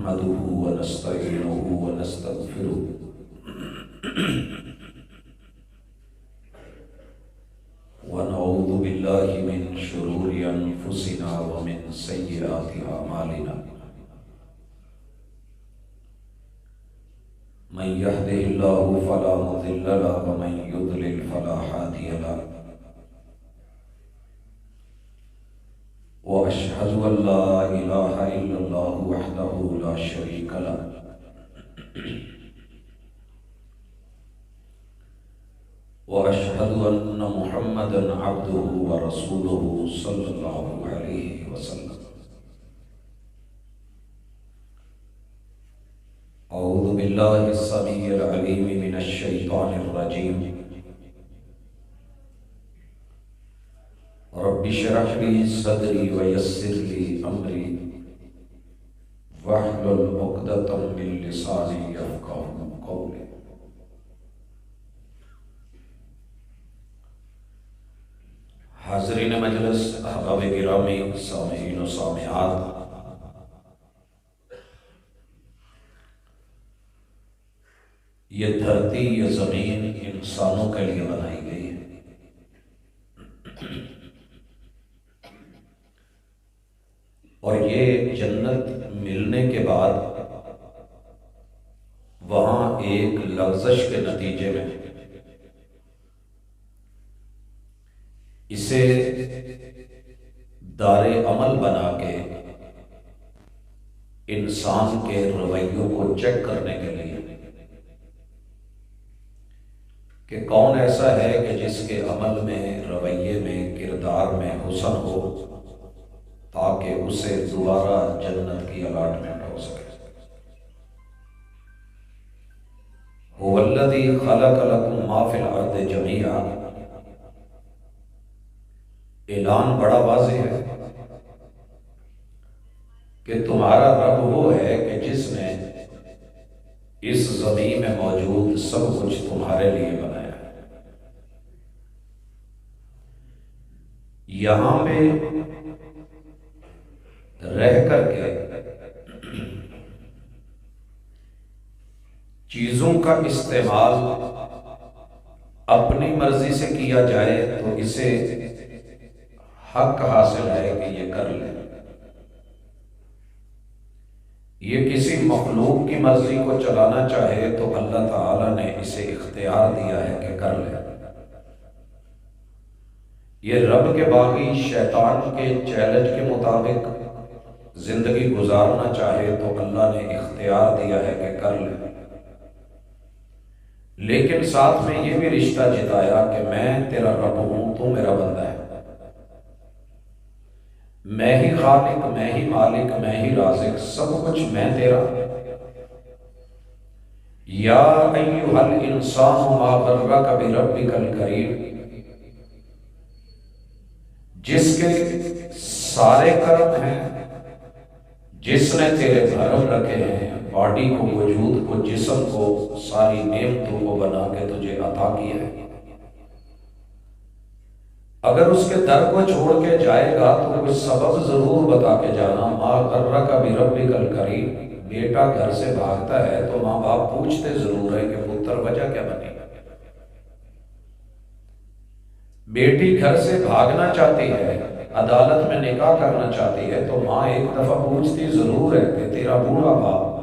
نحمده ونستعينه ونستغفره ونعوذ بالله من شرور أنفسنا ومن سيئات أعمالنا من يهده الله فلا مضل له ومن يضلل فلا هادي له وأشهد أن لا إله إلا الله وحده لا شريك له وأشهد أن محمدا عبده ورسوله صلى الله عليه وسلم أعوذ بالله السميع العليم من الشيطان الرجيم رب اشرح لي صدري ويسر لي أمري واحلل عقدة من لساني يفقهوا قولي حاضرین مجلس، احباب گرامی، سامعین و سامعات، یہ دھرتی، یہ زمین انسانوں کے لیے بنائی گئی ہے۔ اور یہ جنت ملنے کے بعد وہاں ایک لغزش کے نتیجے میں اسے دار عمل بنا کے انسان کے رویوں کو چیک کرنے کے لیے کہ کون ایسا ہے کہ جس کے عمل میں، رویے میں، کردار میں حسن ہو تاکہ اسے دوبارہ جنت کی الاٹمنٹ ہو سکے۔ هو الذی خلق لکم ما فی الارض جمیعا، اعلان بڑا واضح ہے کہ تمہارا رب وہ ہے کہ جس نے اس زمین میں موجود سب کچھ تمہارے لیے بنایا ہے۔ یہاں پہ رہ کر کے چیزوں کا استعمال اپنی مرضی سے کیا جائے تو اسے حق حاصل ہے کہ یہ کر لے۔ یہ کسی مخلوق کی مرضی کو چلانا چاہے تو اللہ تعالی نے اسے اختیار دیا ہے کہ کر لے۔ یہ رب کے باغی شیطان کے چیلنج کے مطابق زندگی گزارنا چاہے تو اللہ نے اختیار دیا ہے کہ کر لے، لیکن ساتھ میں یہ بھی رشتہ جتایا کہ میں تیرا رب ہوں، تو میرا بندہ ہے، میں ہی خالق، میں ہی مالک، میں ہی رازق، سب کچھ میں تیرا۔ یا ایھا الانسان ما غرک بربک الکریم، جس کے سارے کرم ہیں، جس نے تیرے بھرم رکھے ہیں، باڈی کو، وجود کو، جسم کو، ساری نعمتوں کو بنا کے تجھے عطا کیا ہے۔ اگر اس کے در کو چھوڑ کے جائے گا تو کوئی سبب ضرور بتا کے جانا۔ ما غرک بربک الکریم، بیٹا گھر سے بھاگتا ہے تو ماں باپ پوچھتے ضرور ہے کہ پتر وجہ کیا بنی۔ بیٹی گھر سے بھاگنا چاہتی ہے، عدالت میں نکاح کرنا چاہتی ہے تو ماں ایک دفعہ پوچھتی ضرور ہے کہ تیرا بوڑھا باپ،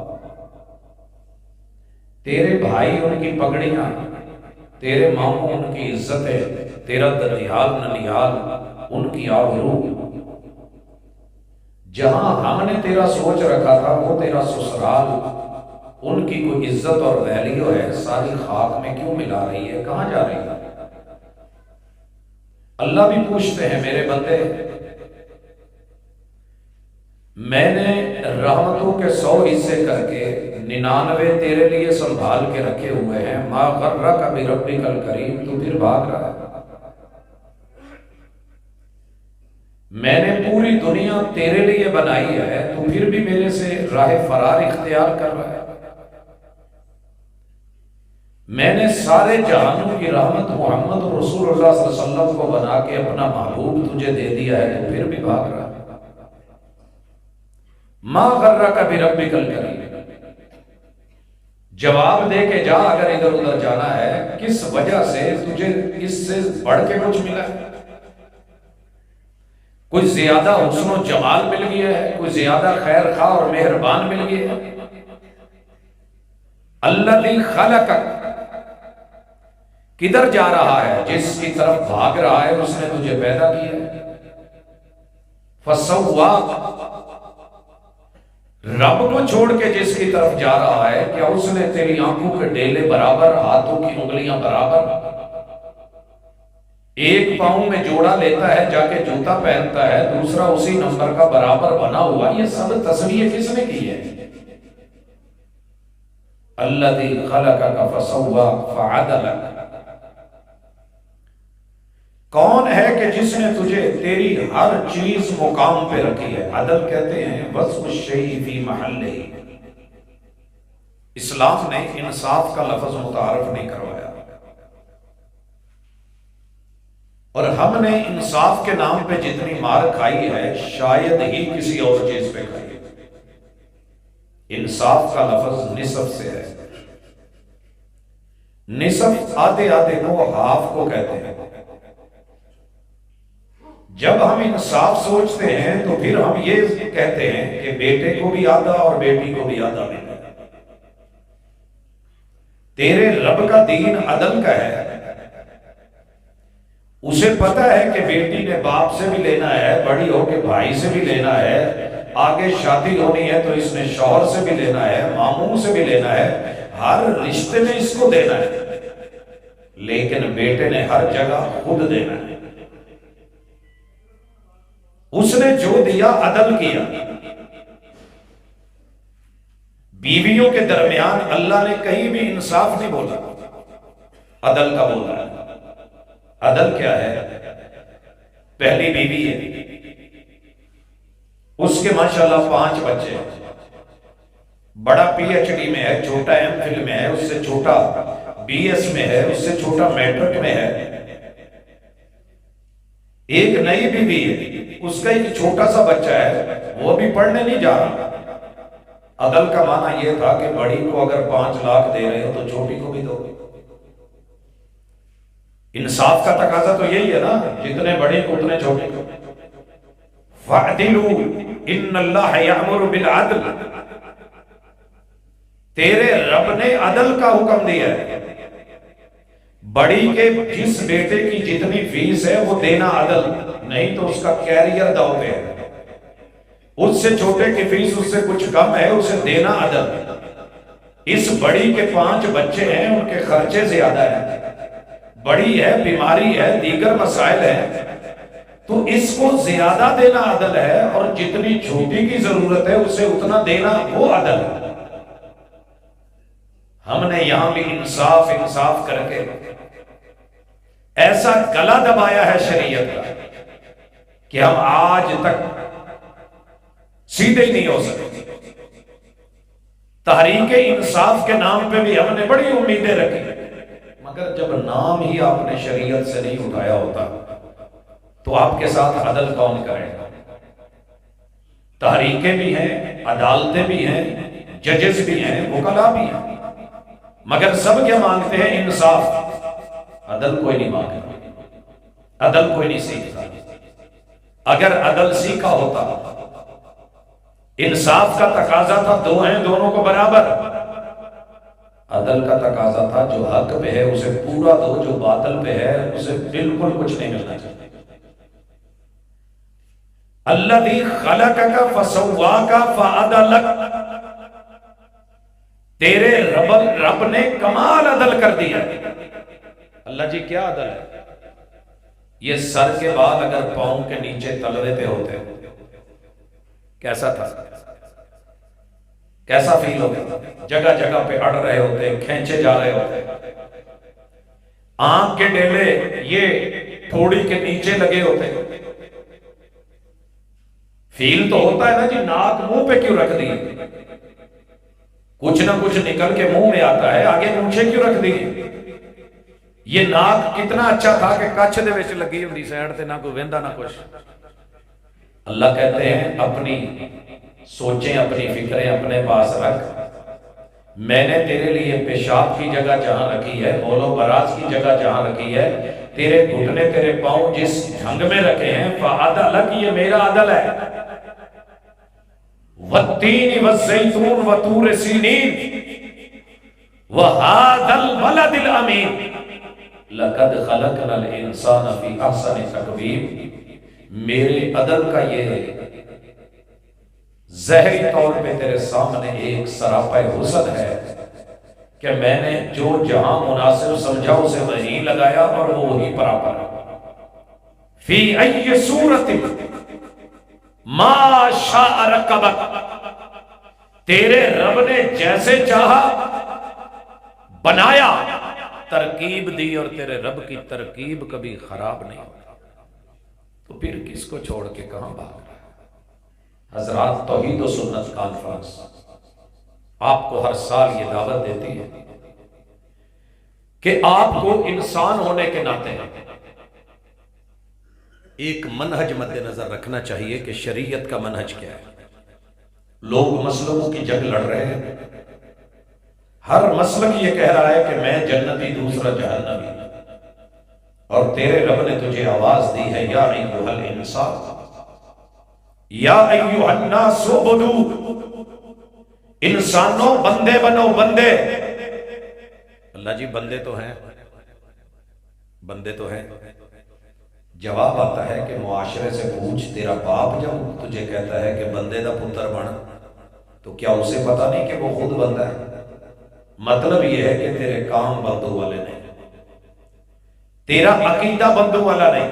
تیرے بھائی ان کی پگڑیاں، تیرے ماموں ان کی عزتیں، تیرا ددیال ننیال ان کی آبرو، جہاں ہم نے تیرا سوچ رکھا تھا وہ تیرا سسرال، ان کی کوئی عزت اور ویلیو ہے، ساری خاک میں کیوں ملا رہی ہے، کہاں جا رہی ہے؟ اللہ بھی پوچھتے ہیں میرے بندے، میں نے رحمتوں کے 100 حصے کر کے 99 تیرے لیے سنبھال کے رکھے ہوئے ہیں۔ ما غرک بربک الکریم، تو پھر بھاگ رہا ہے۔ میں نے پوری دنیا تیرے لیے بنائی ہے، تو پھر بھی میرے سے راہ فرار اختیار کر رہا ہے۔ میں نے سارے جہانوں کی رحمت محمد رسول اللہ صلی اللہ علیہ وسلم کو بنا کے اپنا محبوب تجھے دے دیا ہے، تو پھر بھی بھاگ رہا ہے۔ ما غرک بربک الکریم، جواب دے کے جا اگر ادھر ادھر جانا ہے، کس وجہ سے تجھے اس سے بڑھ کے کچھ ملا ہے؟ کوئی زیادہ حسن و جمال مل گیا ہے؟ کوئی زیادہ خیر خواہ اور مہربان مل گیا ہے؟ الذی خلقک، کدھر جا رہا ہے؟ جس کی طرف بھاگ رہا ہے اس نے تجھے پیدا کیا ہے۔ فسواک، رب کو چھوڑ کے جس کی طرف جا رہا ہے، کیا اس نے تیری آنکھوں کے ڈیلے برابر، ہاتھوں کی انگلیاں برابر، ایک پاؤں میں جوڑا لیتا ہے جا کے جوتا پہنتا ہے، دوسرا اسی نمبر کا برابر بنا ہوا، یہ سب تصویر کس نے کی ہے؟ الذی خلقک فسواک فعدلک، کون ہے کہ جس نے تجھے تیری ہر چیز مقام پہ رکھی ہے؟ عدل کہتے ہیں وضع الشیء فی محلہ، اسلام نے انصاف کا لفظ متعارف نہیں کروایا، اور ہم نے انصاف کے نام پہ جتنی مار کھائی ہے شاید ہی کسی اور چیز پہ کھائی ہے۔ انصاف کا لفظ نصف سے ہے، نصف آدھے آدھے کو، ہاف کو کہتے ہیں۔ جب ہم انصاف سوچتے ہیں تو پھر ہم یہ کہتے ہیں کہ بیٹے کو بھی آدھا اور بیٹی کو بھی آدھا ملے۔ تیرے رب کا دین عدل کا ہے، اسے پتا ہے کہ بیٹی نے باپ سے بھی لینا ہے، بڑی ہو کے بھائی سے بھی لینا ہے، آگے شادی ہونی ہے تو اس نے شوہر سے بھی لینا ہے، ماموں سے بھی لینا ہے، ہر رشتے میں اس کو دینا ہے، لیکن بیٹے نے ہر جگہ خود دینا ہے۔ اس نے جو دیا عدل کیا۔ بیویوں کے درمیان اللہ نے کہیں بھی انصاف نہیں بولا، عدل کا بولا ہے۔ عدل کیا ہے؟ پہلی بیوی ہے، اس کے ماشاءاللہ 5 بچے ہیں، بڑا پی ایچ ڈی میں ہے، چھوٹا ایم فل میں ہے، اس سے چھوٹا بی ایس میں ہے، اس سے چھوٹا میٹرک میں ہے۔ ایک نئی بیوی ہے، اس کا ایک چھوٹا سا بچہ ہے، وہ بھی پڑھنے نہیں جا رہا۔ عدل کا معنی یہ تھا کہ بڑی کو اگر 5 لاکھ دے رہے ہو تو چھوٹی کو بھی دو۔ انصاف کا تقاضا تو یہی ہے نا، جتنے بڑے کو اتنے چھوٹے کو۔ فَعْدِلُوا إِنَّ اللَّهَ يَأْمُرُ بِالْعَدْلِ، تیرے رب نے عدل کا حکم دیا ہے۔ بڑی کے جس بیٹے کی جتنی فیس ہے وہ دینا عدل، نہیں تو اس کا کیریئر داؤ پہ ہے۔ اس سے چھوٹے کی فیس اس سے کچھ کم ہے، اسے دینا عدل۔ اس بڑی کے 5 بچے ہیں، ان کے خرچے زیادہ ہیں، بڑی ہے، بیماری ہے، دیگر مسائل ہیں، تو اس کو زیادہ دینا عدل ہے، اور جتنی چھوٹی کی ضرورت ہے اسے اتنا دینا وہ عدل ہے۔ ہم نے یہاں بھی انصاف کر کے ایسا گلا دبایا ہے شریعت کا کہ ہم آج تک سیدھے نہیں ہو سکتے۔ تحریک انصاف کے نام پہ بھی ہم نے بڑی امیدیں رکھی، مگر جب نام ہی آپ نے شریعت سے نہیں اٹھایا ہوتا تو آپ کے ساتھ عدل کون کرے گا؟ تحریکیں بھی ہیں، عدالتیں بھی ہیں، ججز بھی ہیں، وکلا بھی ہیں، مگر سب کیا مانگتے ہیں؟ انصاف۔ عدل کوئی نہیں مانگتا، عدل کوئی نہیں سیکھتا۔ اگر عدل سیکھا ہوتا، انصاف کا تقاضا تھا 2 ہیں دونوں کو برابر، عدل کا تقاضا تھا جو حق پہ ہے اسے پورا دو، جو باطل پہ ہے اسے بالکل کچھ نہیں ملنا چاہیے۔ الذی خلقک فسواک فعدلک، تیرے رب نے کمال عدل کر دیا۔ اللہ جی کیا عدل ہے؟ یہ سر کے بال اگر پاؤں کے نیچے تلوے پہ ہوتے کیسا تھا؟ کیسا فیل ہوتا؟ جگہ جگہ پہ اڑ رہے ہوتے، کھینچے جا رہے ہوتے۔ آنکھ کے ڈیلے یہ تھوڑی کے نیچے لگے ہوتے۔ فیل تو ہوتا ہے نا جی، ناک منہ پہ کیوں رکھ دی؟ کچھ نہ کچھ نکل کے منہ میں آتا ہے، آگے مونچھیں کیوں رکھ دی؟ یہ ناک کتنا اچھا تھا کہ کچھ دے وچ لگی ہوندی سائڈ تے، نہ کوئی ویندا نہ کچھ۔ اللہ کہتے ہیں اپنی سوچیں اپنی فکریں اپنے پاس رکھ. میں نے تیرے لیے پیشاب کی جگہ جہاں رکھی ہے، بول و براز کی جگہ جہاں رکھی ہے، تیرے گھٹنے تیرے پاؤں جس ڈھنگ میں رکھے ہیں، فَعَدَلَكَ، یہ میرا عدل ہے. وَالتِّينِ وَالزَّيْتُونِ وَطُورِ سِينِينَ وَهَذَا الْبَلَدِ الْأَمِينِ لَقَدْ خَلَقْنَا الْإِنسَانَ فِي أَحْسَنِ تَقْوِيمٍ. میرے عدل کا یہ ظاہری طور پہ تیرے سامنے ایک سراپا حسن ہے کہ میں نے جو جہاں مناسب سمجھا اسے وہیں لگایا اور وہ وہیں برابر ہے. فی ای صورت ما شاء رکبک، تیرے رب نے جیسے چاہا بنایا، ترکیب دی، اور تیرے رب کی ترکیب کبھی خراب نہیں ہوتی. تو پھر کس کو چھوڑ کے کہاں بھاگ رہا ہے؟ حضرات، توحید و سنت کانفرنس آپ کو ہر سال یہ دعوت دیتی ہے کہ آپ کو انسان ہونے کے ناطے ایک منہج مد نظر رکھنا چاہیے کہ شریعت کا منہج کیا ہے. لوگ مسلکوں کی جنگ لڑ رہے ہیں، ہر مسلک یہ کہہ رہا ہے کہ میں جنتی دوسرا جہنمی، اور تیرے رب نے تجھے آواز دی ہے یا ایھا الانسان یا ایھا الناس اعبدوا، انسانوں بندے بنو، بندے. اللہ جی بندے تو ہیں، بندے تو ہیں. جواب آتا ہے کہ معاشرے سے پوچھ، تیرا باپ جب تجھے کہتا ہے کہ بندے دا پتر بن، تو کیا اسے پتا نہیں کہ وہ خود بندہ ہے؟ مطلب یہ ہے کہ تیرے کام بندوں والے نہیں، تیرا عقیدہ بندوں والا نہیں،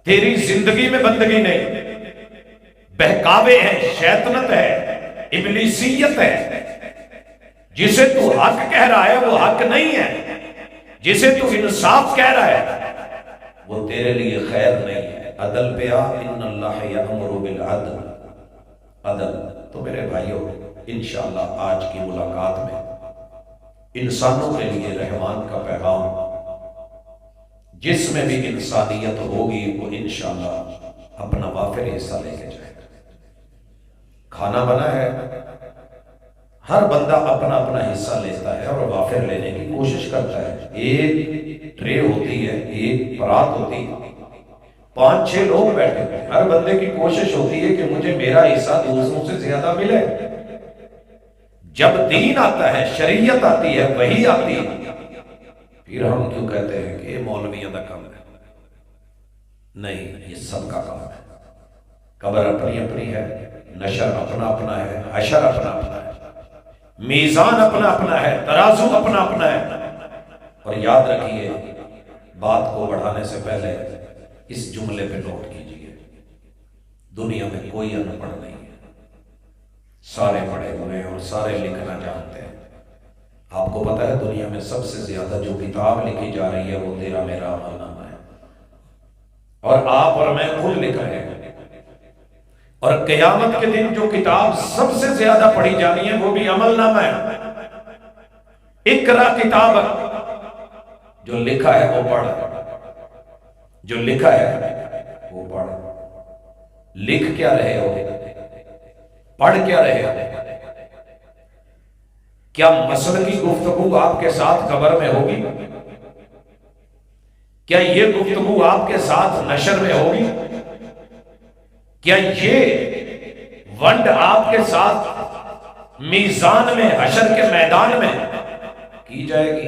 تیری زندگی میں بندگی نہیں، بہکاوے ہیں، شیطنت ہے، ابلیسیت ہے. جسے تو حق کہہ رہا ہے وہ حق نہیں ہے، جسے تو انصاف کہہ رہا ہے وہ تیرے لیے خیر نہیں ہے. عدل پہ آ، ان اللہ یأمر بالعدل. عدل تو میرے بھائیوں، انشاءاللہ آج کی ملاقات میں انسانوں کے لیے رحمان کا پیغام، جس میں بھی انسانیت ہوگی وہ انشاءاللہ اپنا وافر حصہ لے کے جائے. کھانا بنا ہے، ہر بندہ اپنا اپنا حصہ لیتا ہے اور وافر لینے کی کوشش کرتا ہے. ایک ٹرے ہوتی ہے، ایک پرات ہوتی ہے، 5-6 لوگ بیٹھے ہیں، ہر بندے کی کوشش ہوتی ہے کہ مجھے میرا حصہ دوسروں سے زیادہ ملے. جب دین آتا ہے، شریعت آتی ہے، وحی آتی ہے، پھر ہم کیوں کہتے ہیں کہ یہ مولویوں کا کام ہے؟ نہیں، یہ سب کا کام ہے. قبر اپنی اپنی ہے، نشر اپنا اپنا ہے، حشر اپنا اپنا ہے، میزان اپنا اپنا ہے، ترازو اپنا اپنا ہے. اور یاد رکھیے، بات کو بڑھانے سے پہلے اس جملے پہ نوٹ کیجئے، دنیا میں کوئی ان پڑھ نہیں ہے، سارے پڑھے ہوئے ہیں اور سارے لکھنا جانتے ہیں. آپ کو پتا ہے دنیا میں سب سے زیادہ جو کتاب لکھی جا رہی ہے وہ تیرا میرا عمل نامہ ہے، اور آپ اور میں خود لکھ رہے ہیں. اور قیامت کے دن جو کتاب سب سے زیادہ پڑھی جانی ہے وہ بھی عمل نامہ ہے. اقرا کتابک، جو لکھا ہے وہ پڑھ، جو لکھا ہے وہ پڑھ. لکھ کیا رہے ہو؟ پڑھ کیا رہے ہو؟ کیا مسئلہ کی گفتگو آپ کے ساتھ قبر میں ہوگی؟ کیا یہ گفتگو آپ کے ساتھ نشر میں ہوگی؟ کیا یہ ونڈ آپ کے ساتھ میزان میں، حشر کے میدان میں کی جائے گی؟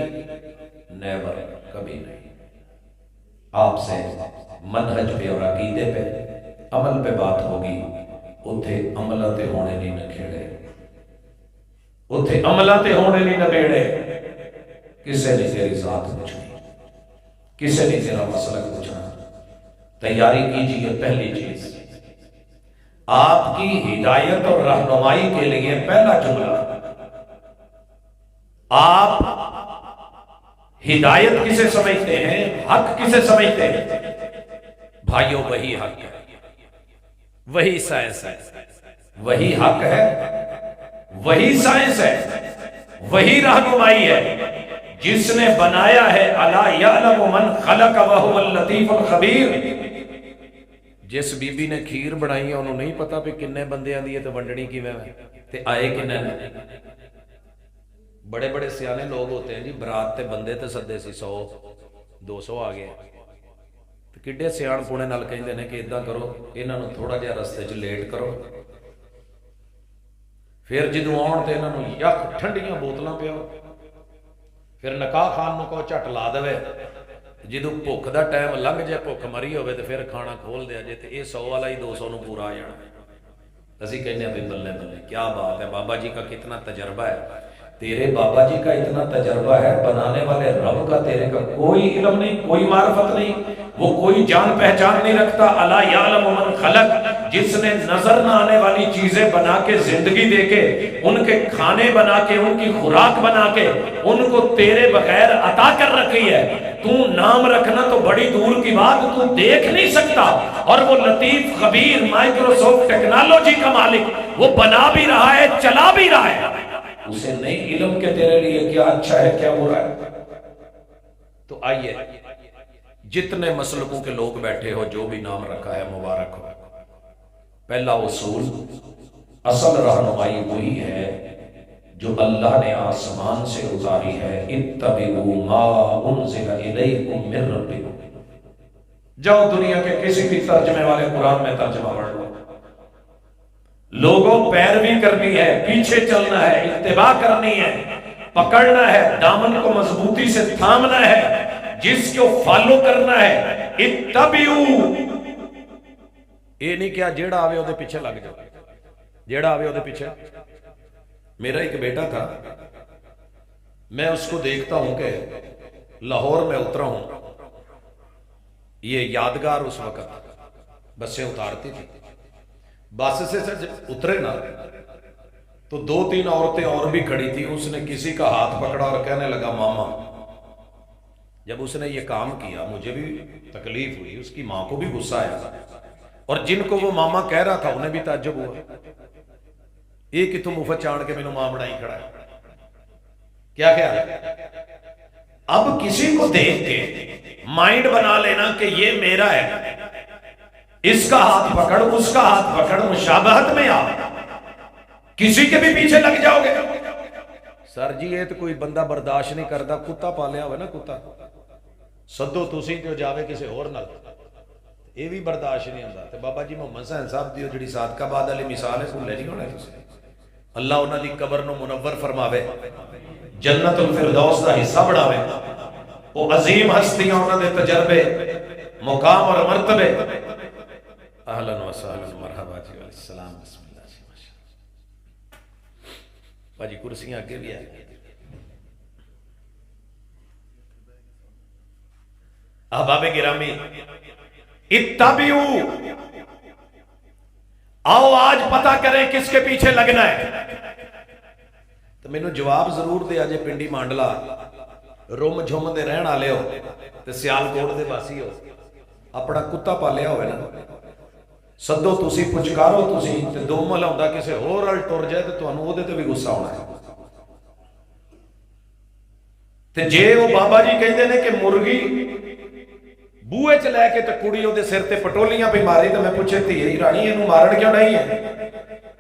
نیور، کبھی نہیں. آپ سے منہج پہ اور عقیدے پہ، عمل پہ بات ہوگی. اتھے عملاتے ہونے نہیں نکھیڑے، اتھے عملاتے ہونے نہیں نبیڑے. کسے نے تیری ذات پوچھنی، کسے نے تیرا مسلک پوچھنا. تیاری کیجئے. پہلی چیز، آپ کی ہدایت اور رہنمائی کے لیے پہلا جملہ، آپ ہدایت کسے سمجھتے ہیں، حق کسے سمجھتے ہیں؟ بھائیو، وہی حق ہے، وہی سائنس ہے، وہی حق ہے، وہی سائنس ہے، وہی رہنمائی ہے. جس نے بنایا ہے، الا یعلم من خلق وهو اللطیف الخبیر، جس بی بی نے کھیر بنائی ہے انہوں نہیں پتا بھی کنے بندیاں دی ہے تو ونڈنی کیویں ہے تے آئے کنے نے۔ بڑے بڑے سیانے لوگ ہوتے ہیں جی، برات تے بندے تے سدے سی 100 200 آ گئے تے کڈے سیاح پونے نال کہندے نے کہ اداں کرو انہاں نوں تھوڑا جہا رستے چ لیٹ کرو، پھر جدوں آن تے انہاں نوں یک ٹھنڈیاں بوتلاں پیاؤ، پھر نکاح خان نوں کو جھٹ لا دے، جدوں بھوک دا ٹائم لنگھ جائے بھوک مری ہوے تے پھر کھانا کھول دیا جے تے یہ 100 والا ہی 200 نوں پورا آ جانا۔ اسی کہنے ہیں بھائی بلے بلے کیا بات ہے، بابا جی کا کتنا تجربہ ہے، تیرے بابا جی کا اتنا تجربہ ہے، بنانے والے رب کا تیرے کا کوئی علم نہیں، کوئی معرفت نہیں، وہ کوئی جان پہچان نہیں رکھتا۔ الا یعلم من خلق، جس نے نظر نہ آنے والی چیزیں بنا کے زندگی دے کے ان کے کھانے بنا کے ان کی خوراک بنا کے ان کو تیرے بغیر عطا کر رکھی ہے، تو نام رکھنا تو بڑی دور کی بات، تو دیکھ نہیں سکتا، اور وہ لطیف خبیر مائکروسافٹ ٹیکنالوجی کا مالک وہ بنا بھی رہا ہے چلا بھی رہا ہے، اسے نہیں علم کے تیرے لیے کیا اچھا ہے کیا برا ہے۔ تو آئیے جتنے مسلکوں کے لوگ بیٹھے ہو جو بھی نام رکھا ہے مبارک ہو۔ پہلا اصول اصل رہنمائی وہی ہے جو اللہ نے آسمان سے اتاری ہے، اتبعوا ما انزل الیکم من ربکم۔ جاؤ دنیا کے کسی بھی ترجمے والے قرآن میں ترجمہ پڑھ لو، لوگوں پیروی کرنی ہے، پیچھے چلنا ہے، اتباع کرنی ہے، پکڑنا ہے، دامن کو مضبوطی سے تھامنا ہے، جس کو فالو کرنا ہے۔ اتبعوا، یہ نہیں کیا جیڑا آوے وہ پیچھے لگ جاؤ، جیڑا آوے وہ پیچھے۔ میرا ایک بیٹا تھا، میں اس کو دیکھتا ہوں کہ لاہور میں اترا ہوں، یہ یادگار اس وقت بسیں اتارتی تھی، بس سے اترے نا تو 2-3 عورتیں اور بھی کھڑی تھی، اس نے کسی کا ہاتھ پکڑا اور کہنے لگا ماما۔ جب اس نے یہ کام کیا مجھے بھی تکلیف ہوئی، اس کی ماں کو بھی غصہ آیا، اور جن کو وہ ماما کہہ رہا تھا انہیں بھی تعجب ہوا، یہ کہ تم مفت چاند کے مینوں ماں بڑائی کھڑا ہے، کیا خیال ہے؟ اب کسی کو دیکھ کے مائنڈ بنا لینا کہ یہ میرا ہے، اس کا ہاتھ پکڑ اس کا ہاتھ پکڑ، مشابہت میں آ، کسی کے بھی پیچھے لگ جاؤ گے۔ سر جی یہ تو کوئی بندہ برداشت نہیں کرتا، کتا پالیا ہوئے نا کتا، سدو تسی تو جاوے کسی اور نال، یہ بھی برداشت نہیں ہوتا۔ تو بابا جی محمد حسین صاحب دیو جڑی صادقہ بعد علی مثال ہے بھولے نہیں ہونا تسی، اللہ انہاں دی قبر نو منور فرماوے، جنت الفردوس دا حصہ بڑھاوے، وہ عظیم ہستیاں انہاں دے تجربے مقام اور مرتبے۔ اہلاً و سہلاً مرحبا جی، علیہ السلام، بسم اللہ جی، ماشاءاللہ۔ باجی کرسیاں آگے بھی آئے، احباب گرامی اتبعوا، آؤ آج پتہ کریں کس کے پیچھے لگنا ہے۔ تو میں نے جواب ضرور دیا جے پنڈی مانڈلا روم جھوم دے رہن والے ہو تے سیالکوٹ دے باسی ہو، اپنا کتا پالیا ہوئے نا، سدو تسی پچکارو تسی تے دو ملاؤندا کسے ہور ال ٹر جائے تے تانوں اودے تے بھی غصہ ہونا ہے۔ تے جے وہ بابا جی کہندے نے کہ مرغی بوئے چ لے کے تے کڑی اودے سر تے پٹولیاں پہ ماری، تے میں پوچھے تھی رانی اینوں مارن کیوں نہیں ہے؟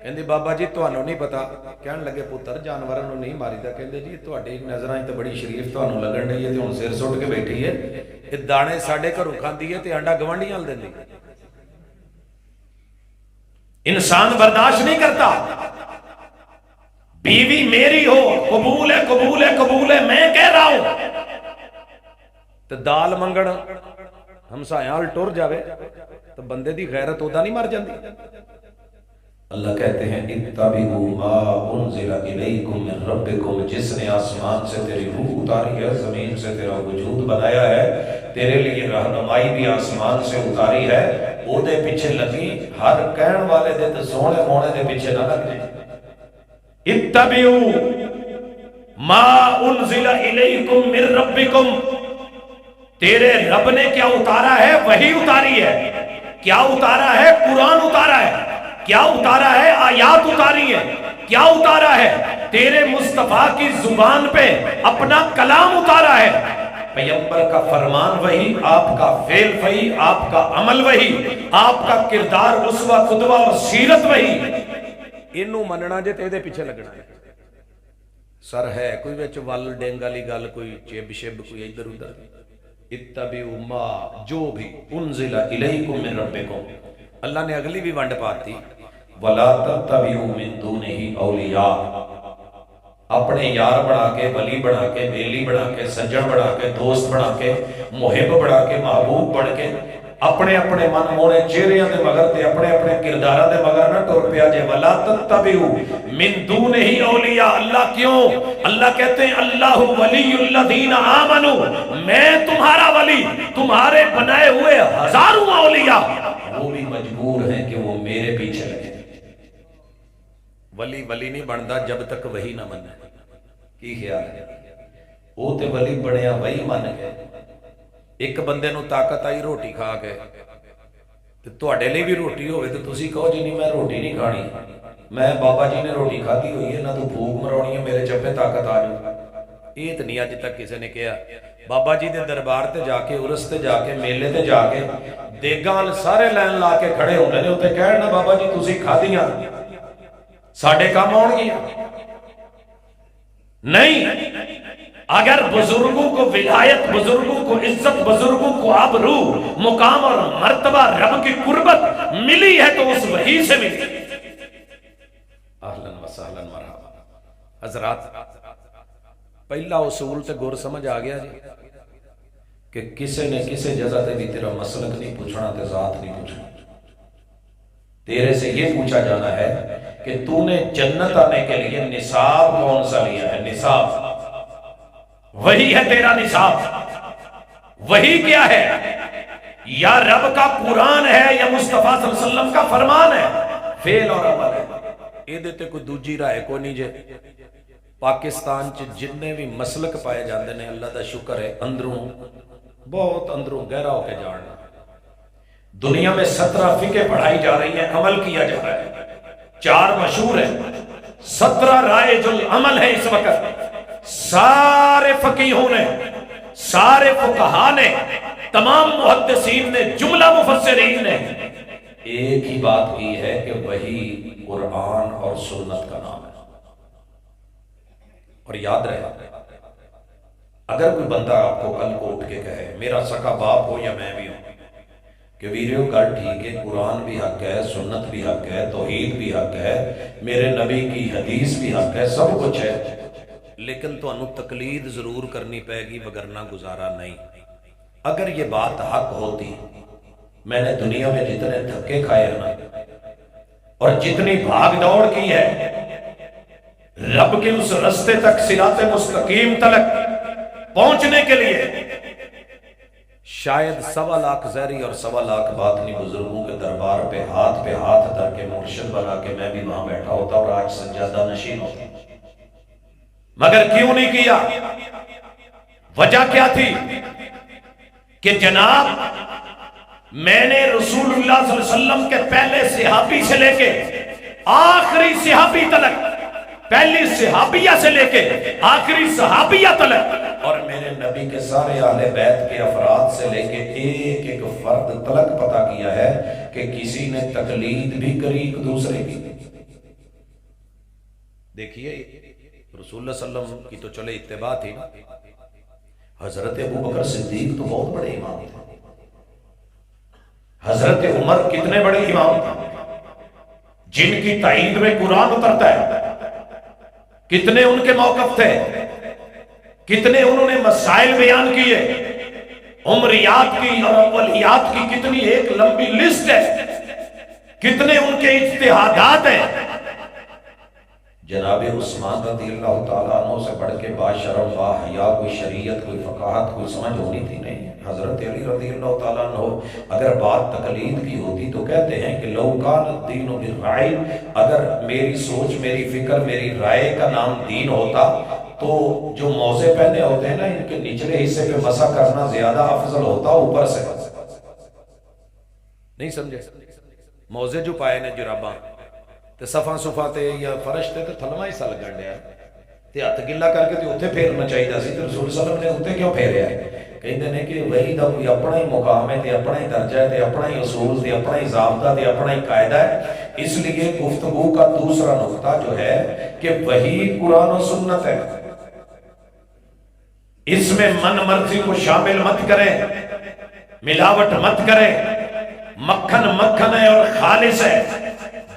کہندے بابا جی تانوں نہیں پتا، کہن لگے پتر جانوراں نوں نہیں ماریدا، کہندے جی تہاڈی نظراں تے بڑی شریف تانوں لگن ڈئی ہے تے ہن سر سٹ کے بیٹھی ہے، اے دانے ساڈے گھروں کھاندی ہے تے انڈا گوانڈیاں ال دیندی۔ انسان برداشت نہیں کرتا، بیوی میری ہو، قبول ہے قبول ہے قبول ہے، میں کہہ رہا ہوں، تو دال منگن ہمسایاں ال ٹر جاوے تو بندے دی غیرت ادا نہیں مر جاندی۔ اللہ کہتے ہیں اتبعوا ما انزل الیکم من ربکم، جس نے آسمان سے تیری روح اتاری ہے، زمین سے تیرا وجود بنایا ہے، تیرے لیے رہنمائی بھی آسمان سے اتاری ہے، او دے پیچھے لگی، ہر کہن والے دے تے سونے مونے دے پیچھے نہ لگ جائے۔ اتبعوا ما انزل الیکم من ربکم، تیرے رب نے کیا اتارا ہے؟ وحی اتاری ہے۔ کیا اتارا ہے؟ قرآن اتارا ہے۔ کیا اتارا ہے؟ آیات اتاری ہے۔ کیا اتارا ہے؟ تیرے مصطفیٰ کی زبان پہ اپنا کلام اتارا ہے۔ پیغمبر کا فرمان وہی، آپ کا فعل وہی، آپ کا عمل وہی، آپ کا کردار اسوہ قدوہ اور سیرت وہی. اینو مننا جے تے ایدے پیچھے لگنا ہے. سر ہے کوئی وچ ول ڈینگ والی گل، کوئی چب شب، کوئی ادھر ادھر. اتبعوا ما، جو بھی انزل الیکم من ربکم، اللہ نے اگلی بھی ونڈ پاتی، ولا تتبعوا من دونہ اولیاء، اپنے یار بنا کے، ولی بنا کے، بیلی بنا کے، سجن بنا کے، دوست بنا کے، محب بنا کے، محبوب بن کے اپنے اپنے من مونے چہریاں دے مگر تے اپنے اپنے کرداراں دے مگر نہ ٹر پیا جے. ولا تتبعوا من دونہ اولیاء. اللہ کیوں؟ اللہ کہتے ہیں اللہ ولی الذین آمنوا، میں تمہارا ولی، تمہارے بنائے ہوئے ہزاروں اولیاء وہ بھی مجبور ہیں کہ وہ میرے پیچھے لگے. ولی ولی نہیں بنتا جب تک وہی نہ منے. کی خیال ہے؟ وہ تے ولی بنیا وہی من گئے. ایک بندے نو طاقت آئی روٹی کھا کے، تے تواڈے لئی بھی روٹی ہوئے تے تسی کہو جی نہیں میں روٹی نہیں کھانی، میں بابا جی نے روٹی کھاتی ہوئی ہے، نہ تو بھوک مرونی ہے، میرے چپے طاقت آ جائے. یہ تو نہیں اج تک کسی نے کہا. بابا جی دے دربار تے جا کے، عرس تے جا کے، میلے تے جا کے دیگاں سارے لین لا کے کھڑے ہوندے نے، اوتے کہنا بابا جی تسی کھادیاں ساڈے کام آن گیا. نہیں، اگر بزرگوں کو ولایت، بزرگوں کو عزت، بزرگوں کو آبرو، مقام اور مرتبہ، رب کی قربت ملی ہے تو اس وحی سے ملی. اہلاً و سہلاً مرحبا. حضرات پہلا اصول تے گر سمجھ آ گیا جی کہ کسے نے کسے جگہ تے بھی تیرا مسلک نہیں پوچھنا تے ذات نہیں پوچھنا. تیرے سے یہ پوچھا جانا ہے کہ تو نے جنت آنے کے لیے نصاب کون سا لیا ہے. نصاب وہی ہے تیرا نصاب. وہی کیا ہے؟ یا رب کا قرآن ہے یا مصطفیٰ صلی اللہ علیہ وسلم کا فرمان ہے، فعل اور عمل ہے. یہ دیتے کوئی دوجی رائے کو نہیں جے. پاکستان چ جتنے بھی مسلک پائے جاندے نے، اللہ دا شکر ہے اندروں بہت اندروں گہرا ہو کے جاننا. دنیا میں 17 فقہ پڑھائی جا رہی ہیں، عمل کیا جا رہا ہے. 4 مشہور ہیں، 17 رائج العمل ہے اس وقت. سارے فقیہوں نے، سارے فقہا نے، تمام محدثین نے، جملہ مفسرین نے ایک ہی بات کی ہے کہ وہی قرآن اور سنت کا نام ہے. اور یاد رہے، اگر کوئی بندہ آپ کو کل کو اٹھ کے کہے، میرا سکا باپ ہو یا میں بھی ہوں، کہ ویڈیو گل ٹھیک ہے، قرآن بھی حق ہے، سنت بھی حق ہے، توحید بھی حق ہے، میرے نبی کی حدیث بھی حق ہے، سب کچھ ہے، لیکن تو انہوں تقلید ضرور کرنی پائے گی، وگرنہ گزارا نہیں. اگر یہ بات حق ہوتی، میں نے دنیا میں جتنے دھکے کھائے ہیں نا، اور جتنی بھاگ دوڑ کی ہے رب کے اس رستے تک، صراط مستقیم تلک پہنچنے کے لیے، شاید 1.25 لاکھ زہری اور 1.25 لاکھ باطنی بزرگوں کے دربار پہ ہاتھ دھر کے مرشد بنا کے میں بھی وہاں بیٹھا ہوتا اور آج سجادہ نشین ہوتا. مگر کیوں نہیں کیا؟ وجہ کیا تھی؟ کہ جناب میں نے رسول اللہ صلی اللہ علیہ وسلم کے پہلے صحابی سے لے کے آخری صحابی تلک، پہلی صحابیہ سے لے کے آخری صحابیہ تلک، اور میرے نبی کے سارے اہل بیت کے افراد سے لے کے ایک ایک فرد تلک پتہ کیا ہے کہ کسی نے تقلید بھی کری ایک دوسرے کی. دیکھیے رسول اللہ صلی اللہ علیہ وسلم کی تو چلے اتباع تھی نا. حضرت ابوبکر صدیق تو بہت بڑے امام تھے. حضرت عمر کتنے بڑے امام تھے جن کی تائید میں قرآن اترتا ہے. کتنے ان کے موقف تھے، کتنے انہوں نے مسائل بیان کیے. عمریات کی اور اولیات کی کتنی ایک لمبی لسٹ ہے، کتنے ان کے اجتہادات ہیں. جناب عثمان رضی اللہ تعالیٰ عنہ سے بڑھ کے باشرم باحیا کوئی شریعت، کوئی فقاہت، کوئی سمجھ ہونی تھی نہیں. حضرت علی رضی اللہ تعالیٰ عنہ اگر بات تقلید کی ہوتی تو کہتے ہیں کہ لو کان الدین بالرائے، اگر میری سوچ، میری فکر، میری رائے کا نام دین ہوتا تو جو موزے پہنے ہوتے ہیں نا ان کے نچلے حصے پہ مسح کرنا زیادہ افضل ہوتا اوپر سے. نہیں سمجھے؟ موزے جو پائے نے جراباں تے صفا صفا تے یا فرش تے تھلواں حصہ لگن ڈیا تے ہاتھ گلا کر کے تے اوتھے پھیرنا چاہیے سی. تے رسول صلی اللہ علیہ وسلم نے اوتھے کیوں پھیریا ہے؟ کہتے ہیں کہ وہی دا کوئی اپنا ہی مقام ہے تے اپنا ہی درجہ ہے تے اپنا ہی اصول تے اپنا ہی ضابطہ تے اپنا ہی قاعدہ ہے. اس لیے گفتگو کا دوسرا نقطہ جو ہے کہ وہی قرآن و سنت ہے. اس میں من مرضی کو شامل مت کریں، ملاوٹ مت کریں. مکھن مکھن ہے اور خالص ہے،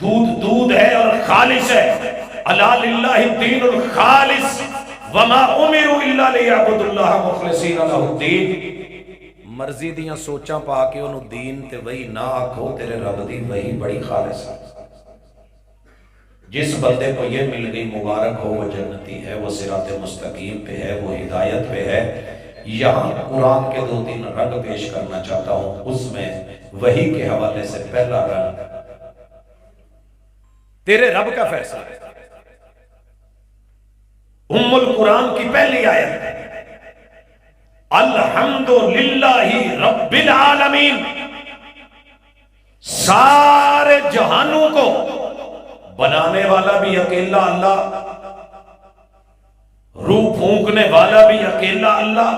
دودھ دودھ ہے اور خالص ہے. الا للہ الدین الخالص وما امروا الا لیعبدوا اللہ مخلصین لہ الدین. مرضی دیاں سوچاں پا کے انہوں دین تے وہی نہ آکھو، تیرے رب دی وہی بڑی خالص ہے. جس بندے کو یہ مل گئی مبارک ہو، وہ جنتی ہے، وہ صراط مستقیم پہ ہے، وہ ہدایت پہ ہے. یہاں قرآن کے 2-3 رنگ پیش کرنا چاہتا ہوں. اس میں وحی کے حوالے سے پہلا رنگ تیرے رب کا فیصلہ ہے. ام القرآن کی پہلی آیت ہے الحمدللہ رب العالمین. سارے جہانوں کو بنانے والا بھی اکیلا اللہ، روح پھونکنے والا بھی اکیلا اللہ،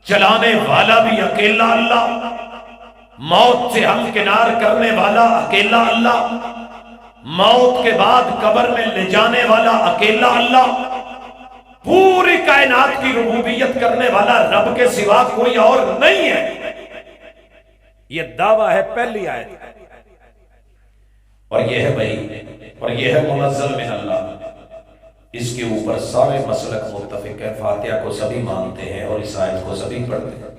چلانے والا بھی اکیلا اللہ، موت سے ہمکنار کرنے والا اکیلا اللہ، موت کے بعد قبر میں لے جانے والا اکیلا اللہ. پوری کائنات کی ربوبیت کرنے والا رب کے سوا کوئی اور نہیں ہے. یہ دعویٰ ہے پہلی آیت، اور یہ ہے وحی، اور یہ ہے منزل من اللہ. اس کے اوپر سارے مسلک متفق ہے. فاتحہ کو سبھی مانتے ہیں اور اس آیت کو سبھی پڑھتے ہیں.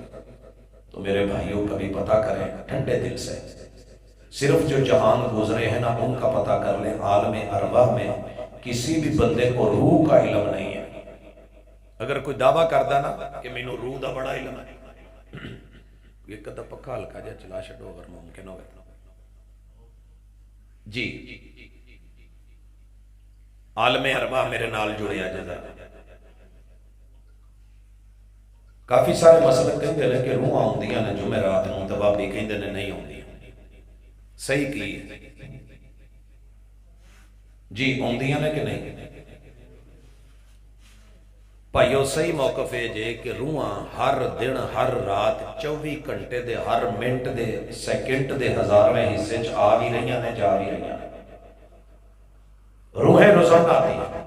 تو میرے بھائیوں کبھی پتہ کریں ٹھنڈے دل سے، صرف جو جہان گزرے ہیں نا ان کا پتہ کر لیں. عالم ارواح میں کسی بھی بندے کو روح کا علم نہیں ہے. اگر کوئی دعویٰ کردا نا کہ مینوں روح دا بڑا علم ہے، ایک ادھا پکا ہلکا جا چلا چھڈو اگر ممکن ہوگا جی. عالم ارواح میرے نال جڑیا جاتا. کافی سارے مسلک کہندے نے کہ روحاں ہوندیاں نے جمعرات نوں، تے بابی کہندے نے نہیں ہوندیاں. صحیح کی جی ہوندیاں نے کہ نہیں؟ بھائیو صحیح موقف ہے جے کہ روحاں ہر دن ہر رات 24 گھنٹے دے ہر منٹ دے سیکنڈ دے ہزارویں حصے چ آ بھی رہیاں نے جا بھی رہیاں نے. روحیں روزانہ آتی ہیں.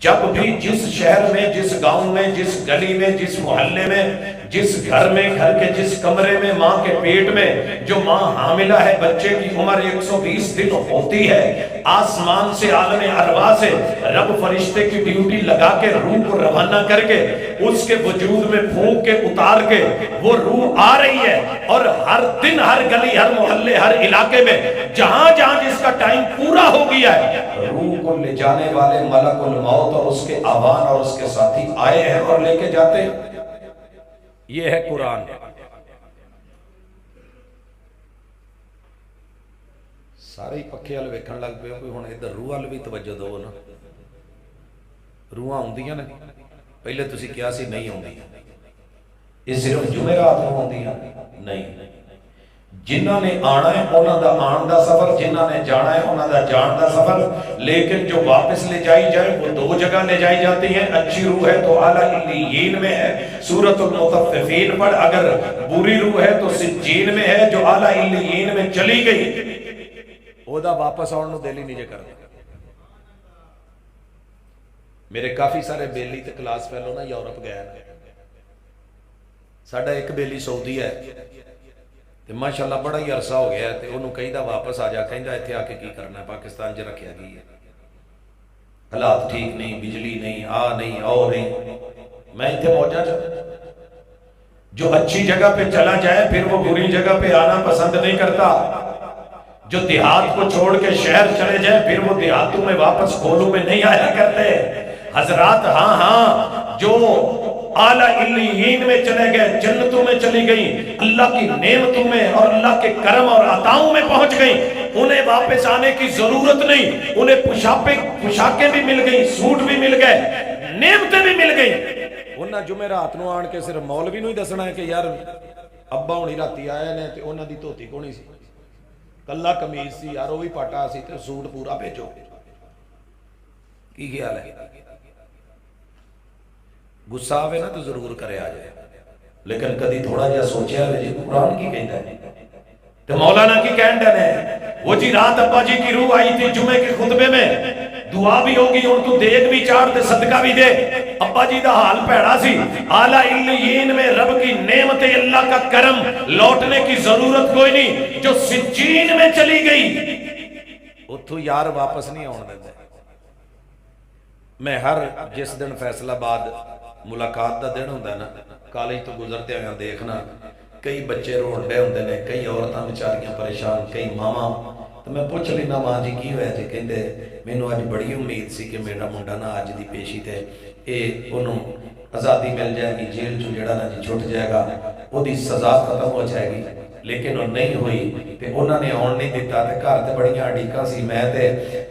جب بھی جس شہر میں، جس گاؤں میں، جس گلی میں، جس محلے میں، جس گھر میں، گھر کے جس کمرے میں، ماں کے پیٹ میں جو ماں حاملہ ہے، بچے کی عمر 120 دن ہوتی ہے، آسمان سے عالم ارواح سے رب فرشتے کی ڈیوٹی لگا کے روح کو روانہ کر کے اس کے وجود میں پھونک کے اتار کے وہ روح آ رہی ہے. اور ہر دن ہر گلی ہر محلے ہر علاقے میں جہاں جہاں جس کا ٹائم پورا ہو گیا ہے، روح کو لے جانے والے ملک الموت اور اس کے آوان اور اس کے ساتھی آئے ہیں اور لے کے جاتے ہیں. یہ ہے قرآن. سارے ہی پکھے وال ویکھن لگ پے کوئی ہن ادھر روح وال بھی توجہ دو نا. روحاں ہوندیاں نے، پہلے تسی کیا سی نہیں ہوندیاں. یہ صرف جمعرات نوں ہوندیاں نہیں. جنہاں نے آنا ہے انہاں دا آن دا سفر، جنہاں نے جانا ہے انہاں دا جان دا سفر. لیکن جو واپس لے جائی جائے وہ 2 جگہ لے جائی جاتی ہیں. اچھی روح ہے تو اعلیٰ علیین میں ہے، سورۃ المطففین پڑھ. اگر بری روح ہے تو سجین میں ہے جو اعلیٰ علیین میں چلی گئی. او دا واپس آن نو دل ہی نہیں جے کردا. میرے کافی سارے بیلی تے کلاس فیلو نا یورپ گئے ہیں. ساڈا ایک بیلی سعودی ہے تے ماشاءاللہ بڑا ہی عرصہ ہو گیا ہے تے انہوں کہیدا واپس آ جا، کہندا ایتھے آ کے کی کرنا ہے، پاکستان چ رکھیا گئی ہے، حالات ٹھیک نہیں، بجلی نہیں، نہیں او نہیں. میں ایتھے موجہ جو اچھی جگہ پہ چلا جائے پھر وہ بری جگہ پہ آنا پسند نہیں کرتا. جو دیہات کو چھوڑ کے شہر چلے جائے پھر وہ دیہاتوں میں واپس کھولوں میں نہیں آیا کرتے. حضرات ہاں جو اعلیٰ علیین میں چلے گئے، جنتوں میں چلی گئی، اللہ کی نعمتوں میں اور اللہ کے کرم اور عطاؤں میں پہنچ گئی، انہیں واپس آنے کی ضرورت نہیں. انہیں پوشاکیں بھی مل گئی، سوٹ بھی مل گئے، نعمتیں بھی مل گئی. انہاں جمعرات نوں آن کے صرف مولوی نوں ہی دسنا ہے کہ یار ابا ہونی راتی آئے نے تے انہاں دی دھوتی کونی سی، کلا قمیض سی یار، وہ بھی پاٹا سی تے سوٹ پورا بھیجو. کی خیال ہے؟ ਗੁੱਸਾ ਆਵੇ ਨਾ ਤਾਂ ਜ਼ਰੂਰ ਕਰਿਆ ਜਾਏ, ਲੇਕਿਨ ਕਦੀ ਥੋੜਾ ਜਿਹਾ ਸੋਚਿਆ ਹੋਵੇ ਜੀ ਕੁਰਾਨ ਕੀ ਕਹਿੰਦਾ ਹੈ تو مولانا کی کہن ڈنے وہ جی رات ابا جی کی روح آئی تھی جمعے کے خطبے میں دعا بھی ہوگی اور تو دیکھ بھی چاڑ تے صدقہ بھی دے ابا جی دا حال پیڑا سی اعلیٰ علیین میں رب کی نعمت اللہ کا کرم لوٹنے کی ضرورت کوئی نہیں جو سجین میں چلی گئی اتھو یار واپس نہیں آن دے میں ہر جس دن فیصلہ بعد ملاقات دا دن ہوندہ نا کالج تو گزرتے ہیں دیکھنا کئی بچے روڈ پہ ہوندے نے کئی عورتاں بیچاریاں پریشان کئی ماما تو میں پوچھ لینا ماں جی کی ہویا جی کہندے مینوں اج بڑی امید سی کہ میرا منڈا نا اج دی پیشی تے اے انہوں آزادی مل جائے گی جیل چوں جڑا نا جی چھٹ جائے گا او دی سزا ختم ہو جائے گی لیکن وہ نہیں ہوئی تے انہوں نے آن نہیں دیتا تے گھر تے بڑیاں اڈیکاں سی میں تے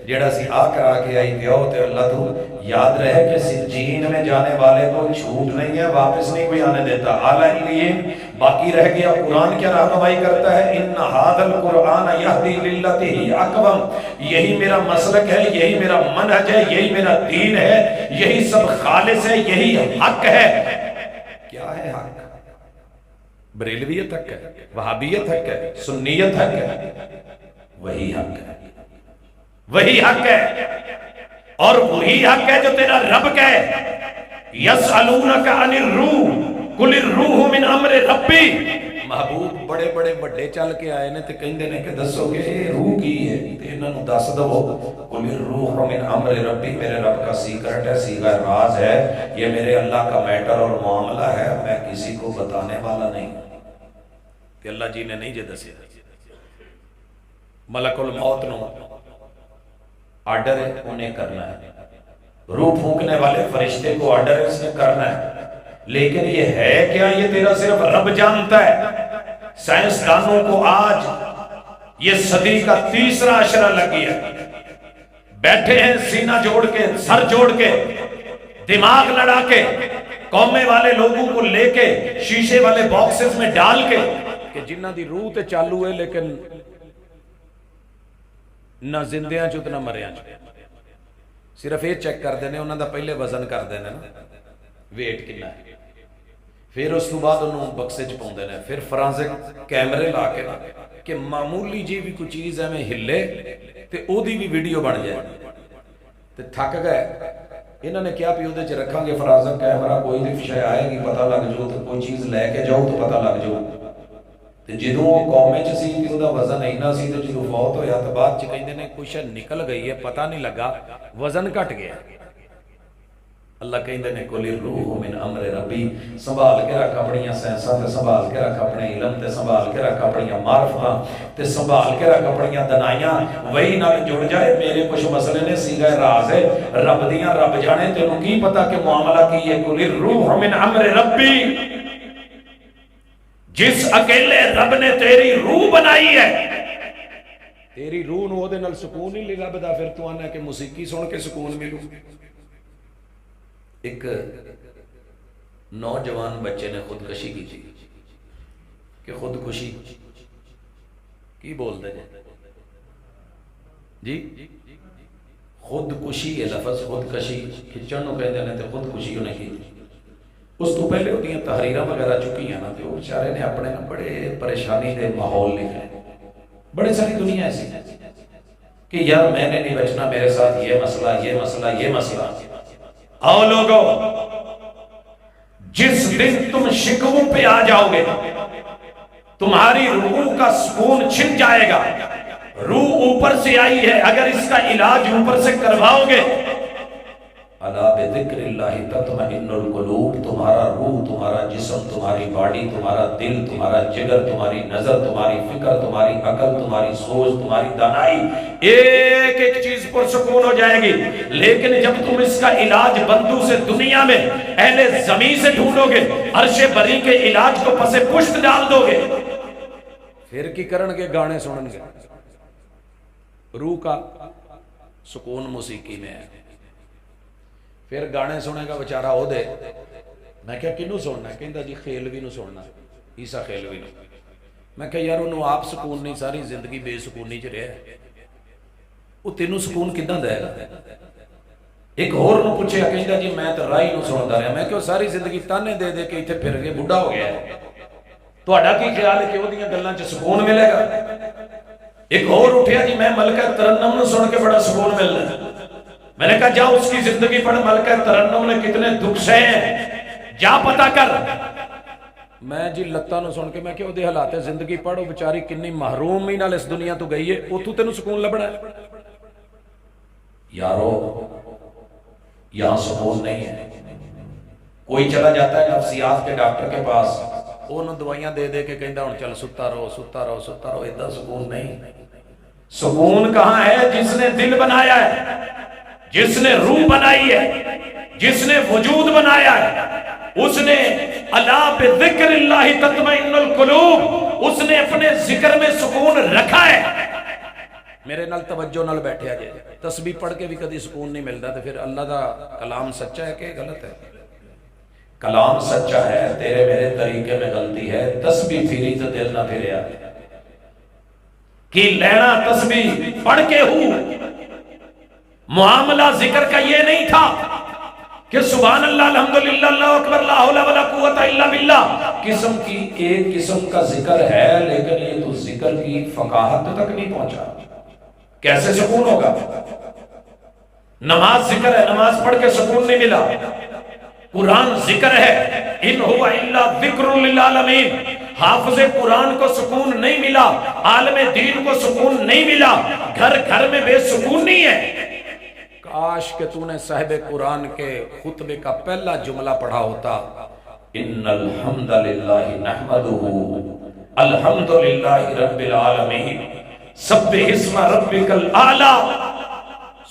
جڑا سی آ کرا کے آئی پیو تے اللہ تو یاد رہے کہ سجین میں جانے والے کو چھوٹ نہیں ہے واپس نہیں کوئی آنے دیتا اعلیٰ علیین باقی رہ گیا قرآن کیا رہنمائی کرتا ہے ان ھذا القرآن یہدی للتی ہی اقوم یہی میرا مسلک ہے یہی میرا منہج ہے یہی میرا دین ہے یہی سب خالص ہے یہی حق ہے کیا ہے حق بریلویت حق ہے وہابیت حق ہے سنیت حق ہے وہی حق ہے وہی حق ہے اور وہی حق ہے جو تیرا رب کہے یسألونک عن الروح قل الروح من امر ربی محبوب بڑے بڑے بڑے چل کے آئے نے تے کہندے نے کہ دسو کہ روح کی ہے تے انہاں نوں دس دو قل الروح من امر ربی میرے رب کا سیکرٹ ہے سیغہ راز ہے یہ میرے اللہ کا میٹر اور معاملہ ہے میں کسی کو بتانے والا نہیں کہ اللہ جی نے نہیں جے دسیا ملک الموت نو آرڈر ہے انہیں کرنا ہے روح پھونکنے والے فرشتے کو آرڈر ہے اس نے کرنا ہے لیکن یہ ہے کیا یہ تیرا صرف رب جانتا ہے سائنسدانوں کو آج یہ صدی کا تیسرا عشرہ لگی ہے بیٹھے ہیں سینہ جوڑ کے سر جوڑ کے دماغ لڑا کے قومے والے لوگوں کو لے کے شیشے والے باکسز میں ڈال کے کہ جنہ دی روح تے چالو ہے لیکن نہ زندیاں چوت نہ مریاں چوت صرف یہ چیک کر دینے انہوں دا پہلے وزن کر دینے ویٹ کنا ہے پھر اس تو بعد انہوں بکسے چپاؤں دینے پھر فرانزک کیمرے لا کے کہ معمولی جی بھی کوئی چیز ہے میں ہلے تے او دی بھی ویڈیو بن جائے تے تھک گئے انہوں نے کیا پیو دے چ رکھاں گے فرانزک کیمرہ کوئی بھی شے آئے گی پتہ لگ جو تو کوئی چیز لے کے جاؤ تو پتہ لگ جو جدوں وہ قومے چ سی کہ دا وزن اینا سی تے جدوں فوت ہویا تے بعد چ کہندے نے کچھ نکل گئی ہے پتہ نہیں لگا وزن گھٹ گیا اللہ کہندے نے کل الروح من امر ربی سنبھال کے رکھ اپنی سائنساں تے سنبھال کے رکھ اپنے علم تے سنبھال کے رکھ اپنی معرفتاں تے سنبھال کے رکھ اپنی دنائیاں وہی نال جڑ جائے میرے کچھ مسئلے نے سیغہ راز ہے رب دیاں رب جانے تینوں کی پتہ کہ معاملہ کی ہے کل الروح من امر ربی جس اکیلے رب نے تیری روح بنائی ہے تیری روح نو دے نال سکون ہی لگا بدا پھر تو آنا کہ موسیقی سن کے سکون ملو ایک نوجوان بچے نے خودکشی کی تھی کہ خودکشی کی بول دے جی خودکشی یہ لفظ خودکشی کھچن نو کہندے نے تے خودکشی انہیں کی اس تو پہلے ہوتی ہیں تحریرہ وغیرہ چکی ہیں نا تو بیچارے نے اپنے بڑے پریشانی دے ماحول لکھے بڑے ساری دنیا ایسی کہ یار میں نے نہیں بچنا میرے ساتھ یہ مسئلہ یہ مسئلہ یہ مسئلہ آؤ لوگو جس دن تم شکووں پہ آ جاؤ گے تمہاری روح کا سکون چھن جائے گا روح اوپر سے آئی ہے اگر اس کا علاج اوپر سے کرواؤ گے الا بذکر اللہ تطمئن القلوب تمہارا روح تمہارا جسم تمہاری باڈی تمہارا دل تمہارا جگر تمہاری نظر تمہاری فکر تمہاری عقل تمہاری سوچ تمہاری دانائی ایک ایک چیز پر سکون ہو جائے گی لیکن جب تم اس کا علاج بندوں سے دنیا میں اہل زمین سے ڈھونڈو گے عرش بری کے علاج کو پس پشت ڈال دو گے پھر کی کرن کے گانے سنن گے روح کا سکون موسیقی میں ہے پھر گانے سنے گا بچارہ ہو دے میں کیا کنوں سننا ہے کہندہ جی خیلوی نو سننا عیسیٰ خیلوی نو میں کہا یار انہوں آپ سکون نہیں ساری زندگی بے سکونی چ رہے ہیں وہ تینوں سکون کدھاں دے گا ਇੱਕ ਹੋਰ ਨੂੰ ਪੁੱਛਿਆ, ਕਹਿੰਦਾ ਜੀ ਮੈਂ ਤਾਂ ਰਾਹੀ ਨੂੰ ਸੁਣਦਾ ਰਿਹਾ। ਮੈਂ ਕਿਹਾ ਸਾਰੀ ਜ਼ਿੰਦਗੀ ਤਾਨੇ ਦੇ ਦੇ ਕੇ ਇੱਥੇ ਫਿਰ ਕੇ ਬੁੱਢਾ ਹੋ ਗਿਆ, ਤੁਹਾਡਾ ਕੀ ਖਿਆਲ ਹੈ ਕਿ ਉਹਦੀਆਂ ਗੱਲਾਂ 'ਚ ਸਕੂਨ ਮਿਲੇਗਾ? ایک اور اٹھیا جی میں ملکہ ترنم نے سن کے بڑا سکون ملنا ہے۔ میں نے کہا جا اس کی زندگی پڑھ، ملکہ ترنم نے کتنے دکھ سہے ہیں، جا پتہ کر۔ میں جی لتاں نو سن کے میں کہ او دے حالات زندگی پڑھو، بیچاری کنی محرومی نال اس دنیا تو گئی ہے، اوتھوں تینوں سکون لبنا ہے؟ یارو یہاں سکون نہیں ہے۔ کوئی چلا جاتا ہے نفسیات کے ڈاکٹر کے پاس، انہوں دوائیاں دے دے کے کہندا ہن چل ستا رہو ستا رہو ستا رہو، اتنا سکون نہیں۔ سکون کہاں ہے؟ جس نے دل بنایا ہے، جس نے روح بنائی ہے، جس نے وجود بنایا ہے، اس نے الا بذکر اللہ تطمئن القلوب، اس نے اپنے ذکر میں سکون رکھا ہے۔ میرے نال توجہ نال بیٹھے آجے، تسبیح پڑھ کے بھی کدی سکون نہیں ملتا، تو پھر اللہ دا کلام سچا ہے کہ غلط ہے؟ کلام سچا ہے، تیرے میرے طریقے میں غلطی ہے۔ تسبیح پھری تو دل نہ پھریا کی لینا تسبیح پڑھ کے ہوں۔ معاملہ ذکر کا یہ نہیں تھا کہ سبحان اللہ الحمدللہ اللہ اکبر لا حول ولا قوت الا باللہ قسم کی ایک قسم کا ذکر ہے، لیکن یہ تو ذکر کی فقاہت تک نہیں پہنچا، کیسے سکون ہوگا؟ نماز ذکر ہے، نماز پڑھ کے سکون نہیں ملا۔ قرآن ذکر ہے، ان ہوا الا ذکر للعالمین، حافظ قرآن کو سکون نہیں ملا، عالم دین کو سکون نہیں ملا، گھر گھر میں بے سکون نہیں ہے۔ کاش کہ تو نے صاحب قرآن کے خطبے کا پہلا جملہ پڑھا ہوتا، ان الحمدللہ نحمدہ الحمدللہ رب العالمین سبح اسم ربک الاعلی۔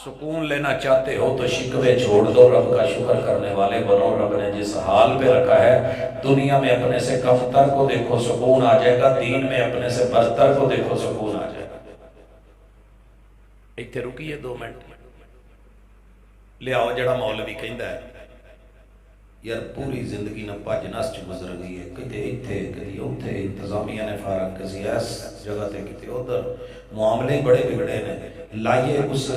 سکون لینا چاہتے ہو تو شکوے چھوڑ دو، رب کا شکر کرنے والے بنو۔ رب نے جس حال پہ رکھا ہے، دنیا میں اپنے سے کم تر کو دیکھو سکون آ جائے گا، دین میں اپنے سے برتر کو دیکھو سکون آ جائے گا۔ ایتھے رکیے 2 منٹ، لے آؤ جڑا مولوی کہندا ہے یار پوری زندگی نہ پاج نس چ گزر گئی ہے، کدے ایتھے کدی اوتھے، انتظامیہ نے فارغ کسی ایس جگہ تے کتے ادھر، معاملے بڑے بگڑے نے۔ لائیے اس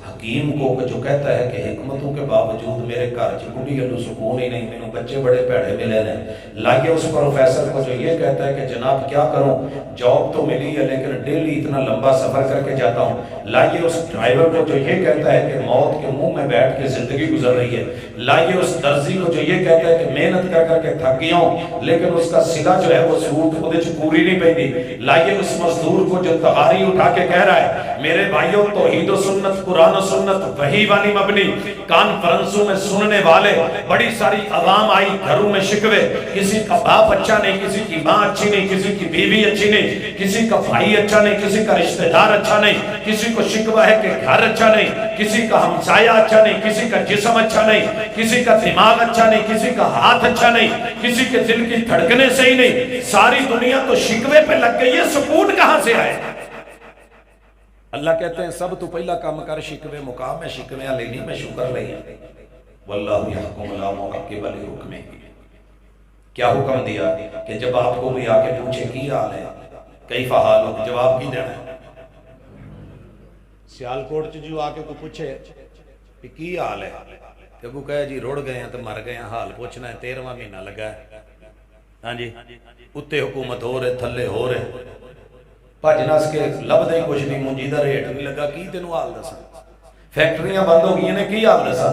حکیم کو جو کہتا ہے کہ حکمتوں کے باوجود میرے گھر چ بڑھی گلو سکون ہی نہیں، مینوں بچے بڑے بھڑے ملے نے۔ لائیے اس پروفیسر کو جو یہ کہتا ہے کہ جناب کیا کروں، جاب تو ملی ہے لیکن ڈیلی اتنا لمبا سفر کر کے جاتا ہوں۔ لائیے اس ڈرائیور کو جو یہ کہتا ہے کہ موت کے منہ میں بیٹھ کے زندگی گزر رہی ہے۔ لائیے اس درزی کو جو یہ کہتا ہے کہ محنت کر کر کے تھک گیا ہوں لیکن اس کا سلا جو ہے وہ سوٹ خود پوری نہیں پہنی۔ لائیے اس مزدور کو جو تغاری اٹھا کے کہہ رہا ہے میرے بھائیوں توحید و سنت، قرآن و سنت وحی والی مبنی، کانفرنسوں میں سننے والے، بڑی ساری عوام آئی، گھروں میں شکوے، کسی کا باپ اچھا نہیں، کسی کی ماں اچھی نہیں، کسی کی بیوی اچھی نہیں، کسی کا بھائی اچھا نہیں، کسی کا رشتہ دار اچھا نہیں، کسی کو شکوہ ہے کہ گھر اچھا نہیں، کسی کا ہمسایہ اچھا نہیں، کسی کا جسم اچھا نہیں، کسی کا دماغ اچھا نہیں، کسی کا ہاتھ اچھا نہیں، کسی کے دل کی دھڑکنے صحیح نہیں، ساری دنیا تو شکوے پہ لگ گئی ہے، سکون کہاں سے آئے؟ اللہ کہتے ہیں سب تو پہلا کام کر شکوے مقام میں شکویاں لینی میں شکر لئی ہیں۔ واللہ یحکم لا معقب لحکمہ۔ کیا حکم دیا کہ جب آپ کو بھی آ کے پوچھے کی حال ہے، کیف حالک، جواب کی دینا ہے؟ سیالکوٹ جو آ کے کو پوچھے کہ کی حال ہے، کہ وہ کہے جی رڑ گئے ہیں تو مر گئے ہیں، حال پوچھنا ہے، 13واں مہینہ لگا ہے، ہاں جی اتے حکومت ہو رہے تھلے ہو رہے، بھج نس کے لب دے کچھ نہیں، منجی دا ریٹ نہیں لگا، کی تینوں حال دسا؟ فیکٹریاں بند ہو گئی نے، کی حال دسا؟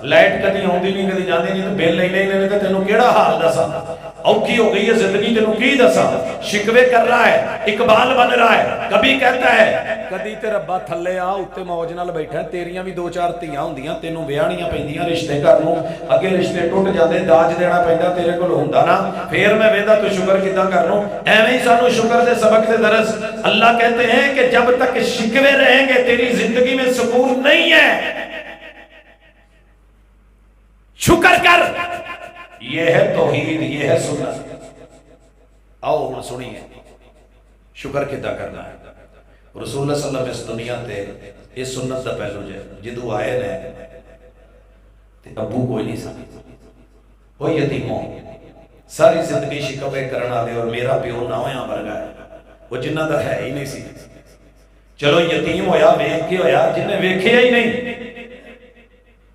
لائٹ کدی آندی نہیں کدی جاندی نہیں، تو بل لینے نے کہ تینوں کیڑا حال دسا؟ اوکھی ہو گئی ہے زندگی، تینوں کی دسا؟ شکوے کر رہا ہے، اقبال بن رہا ہے، کبھی کہتا ہے کدی تے ربا تھلے آ اتے موج نال بیٹھا، تیریاں بھی 2-4 دھیاں ہوندیاں، تینوں ویاہنیاں پیندیاں رشتے گھر نوں، اگے رشتے ٹوٹ جاندے، داج دینا پیندا، تیرے کول ہوندا نا، پھر میں ویندا تو شکر کیداں کرنوں؟ ایویں ہی سانوں شکر دے سبق دے درس۔ اللہ کہتے ہیں کہ جب تک شکوے رہیں گے تیری زندگی میں سکون نہیں ہے، شکر کر۔ یہ ہے توحید، یہ ہے سنت۔ آؤ ہن سنیے شکر کیدا کرنا ہے۔ رسول اللہ صلی اللہ علیہ وسلم اس دنیا تے اس سنت دا پہلو جدو آئے نے تے ابو کوئی نہیں سن، وہ یتیموں، ساری زندگی شکوے کرن والے، اور میرا پیو ناویاں ورگا ہے، وہ جنہ دا ہے ہی نہیں سی۔ چلو یتیم ہویا ویکھ کے ہویا، جن نے ویکھیا ہی نہیں،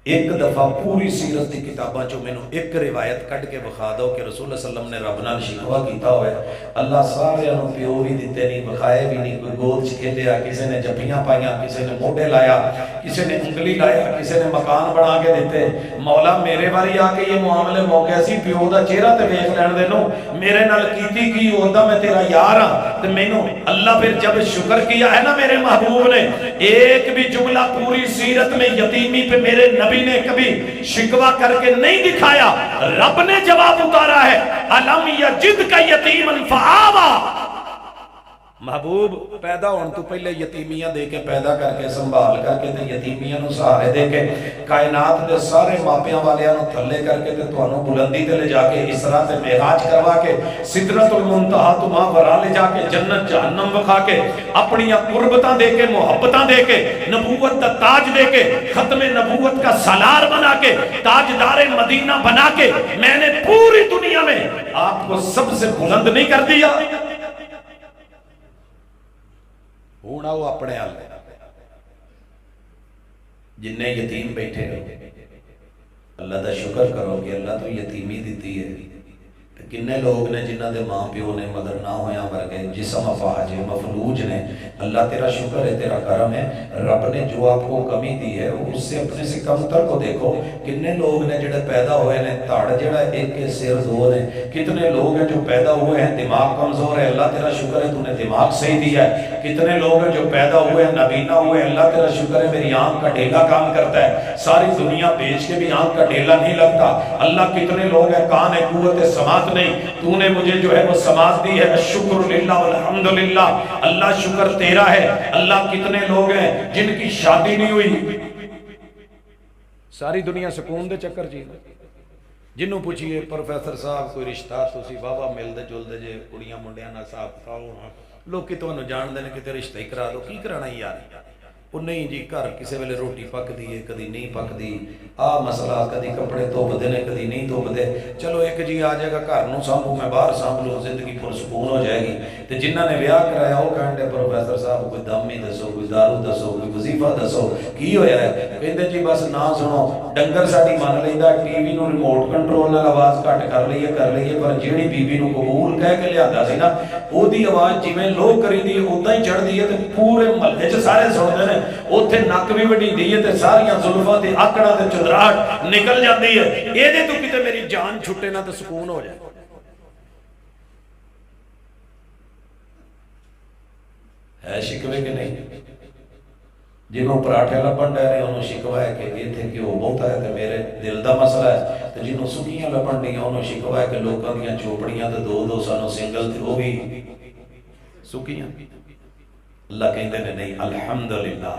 ایک دفعہ پوری سیرت کی کتاباں چوں مینوں ایک روایت کڈ کے بخا دو کہ رسول اللہ صلی اللہ علیہ وسلم نے رب نال شکوا کیتا ہوئے اللہ سارے نوں پیو بھی دیتے نہیں بخائے بھی نہیں کوئی گود چ کھیلیا کسی نے جفیاں پائیاں کسی نے موڈے لایا کسی نے انگلی لایا کسی نے مکان بنا کے دیتے مولا میرے باری آ کے یہ معاملے موقع سی پیو دا چہرہ تے ویکھ لین دے نو میرے نال کیتی کی ہوتا میں تیرا یار ہاں تے مینوں اللہ پھر جب شکر کیا ہے نا میرے محبوب نے ایک بھی جملہ پوری سیرت میں یتیمی پہ میرے نبی نے کبھی شکوا کر کے نہیں دکھایا رب نے جواب اتارا ہے الم یجد کا یتیما فآوا محبوب پیدا ہون تو پہلے یتیمیاں دے کے پیدا کر کے سنبھال کر کے تے یتیمیاں نو سہارے دے کے کائنات دے سارے ماپیاں والیاں نو تھلے کر کے تے تانوں بلندی تے لے جا کے اسراء تے معراج کروا کے سدرۃ المنتہا تو ماں ورا لے جا کے جنت جہنم وکھا کے اپنی قربتاں دے کے محبتاں دے کے نبوت دا تاج دے کے ختم نبوت کا سالار بنا کے تاجدار مدینہ بنا کے میں نے پوری دنیا میں آپ کو سب سے بلند نہیں کر دیا ہوں آؤ اپنے حال جن یتیم بیٹھے ہو اللہ دا شکر کرو کہ اللہ تو یتیمی دیتی ہے کنے لوگ نے جنہ دے ماں پیو نے مدر نہ ہویا مر گئے جسم افاج مفلوج نے اللہ تیرا شکر ہے تیرا کرم ہے رب نے جو آپ کو کمی دی ہے اس سے اپنے سے کم تر کو دیکھو کنے لوگ نے جڑے پیدا ہوئے نے تاڑ جڑا ایک کے سر دو نے کتنے لوگ ہیں جو پیدا ہوئے ہیں دماغ کمزور ہے اللہ تیرا شکر ہے تو نے دماغ صحیح دیا ہے کتنے لوگ ہیں جو پیدا ہوئے ہیں نابینا ہوئے ہیں اللہ تیرا شکر ہے میری آنکھ کا ڈھیلا کام کرتا ہے ساری دنیا بیچ کے بھی آنکھ کا ڈھیلا نہیں لگتا اللہ کتنے لوگ ہیں کان ہے قوت سماعت نہیں تو نے مجھے جو ہے وہ سماعت دی ہے شکر للہ والحمدللہ اللہ شکر تیرا ہے اللہ کتنے لوگ ہیں جن کی شادی نہیں ہوئی ساری دنیا سکون دے چکر جی جنوں پوچھئے پروفیسر صاحب کوئی رشتہ تسی بابا مل دے جل دے جے کڑیاں منڈیاں نال صاحب کھاؤ لوگ کی تانوں جان دے نے کہ تے رشتہ ہی کرا دو کی کرانا یار وہ نہیں جی گھر کسی ویلے روٹی پک دی ہے کدی نہیں پک دی آ مسئلہ کدی کپڑے دھوپ دے نے کدی نہیں دھوپ دے چلو ایک جی آ جائے گا گھر نوں سانبھو میں باہر سانبھ لوں زندگی پرسکون ہو جائے گی تے جنہ نے بیاہ کرایا وہ کہندے پروفیسر صاحب کوئی دم ہی دسو کوئی دارو دسو کوئی وظیفہ دسو کی ہویا ہے کہندے جی بس نہ سنو ڈنگر ساڈی من لیندا ٹی وی نوں ریموٹ کنٹرول نال آواز گھٹ کر لئیے پر جیڑی بی بی نوں قبول کہہ کے لیا سی نا او دی آواز جویں لو کری دی اودا ہی چڑھ دی ہے تے پورے محلے چ سارے سنتے نے اوتھے نک بھی وڈی دی ہے تے ساریاں زلفاں تے آکڑاں تے چدراہٹ نکل جاندی ہے اے دے تو کتے میری جان چھٹے نہ تے سکون ہو جائے ہے شکوے کہ نہیں جنہوں پراٹھے لبن ڈے رہے انہوں شکوا ہے کہ یہ تھے کہ وہ بہت ہے کہ میرے دل دا مسئلہ ہے تو جنہوں سکیاں لبن ڈی انہوں شکوا ہے کہ لوگوں دیاں چوپڑیاں تے دو سانوں سنگل تھے وہ بھی سکیاں اللہ کہندے نے نہیں الحمدللہ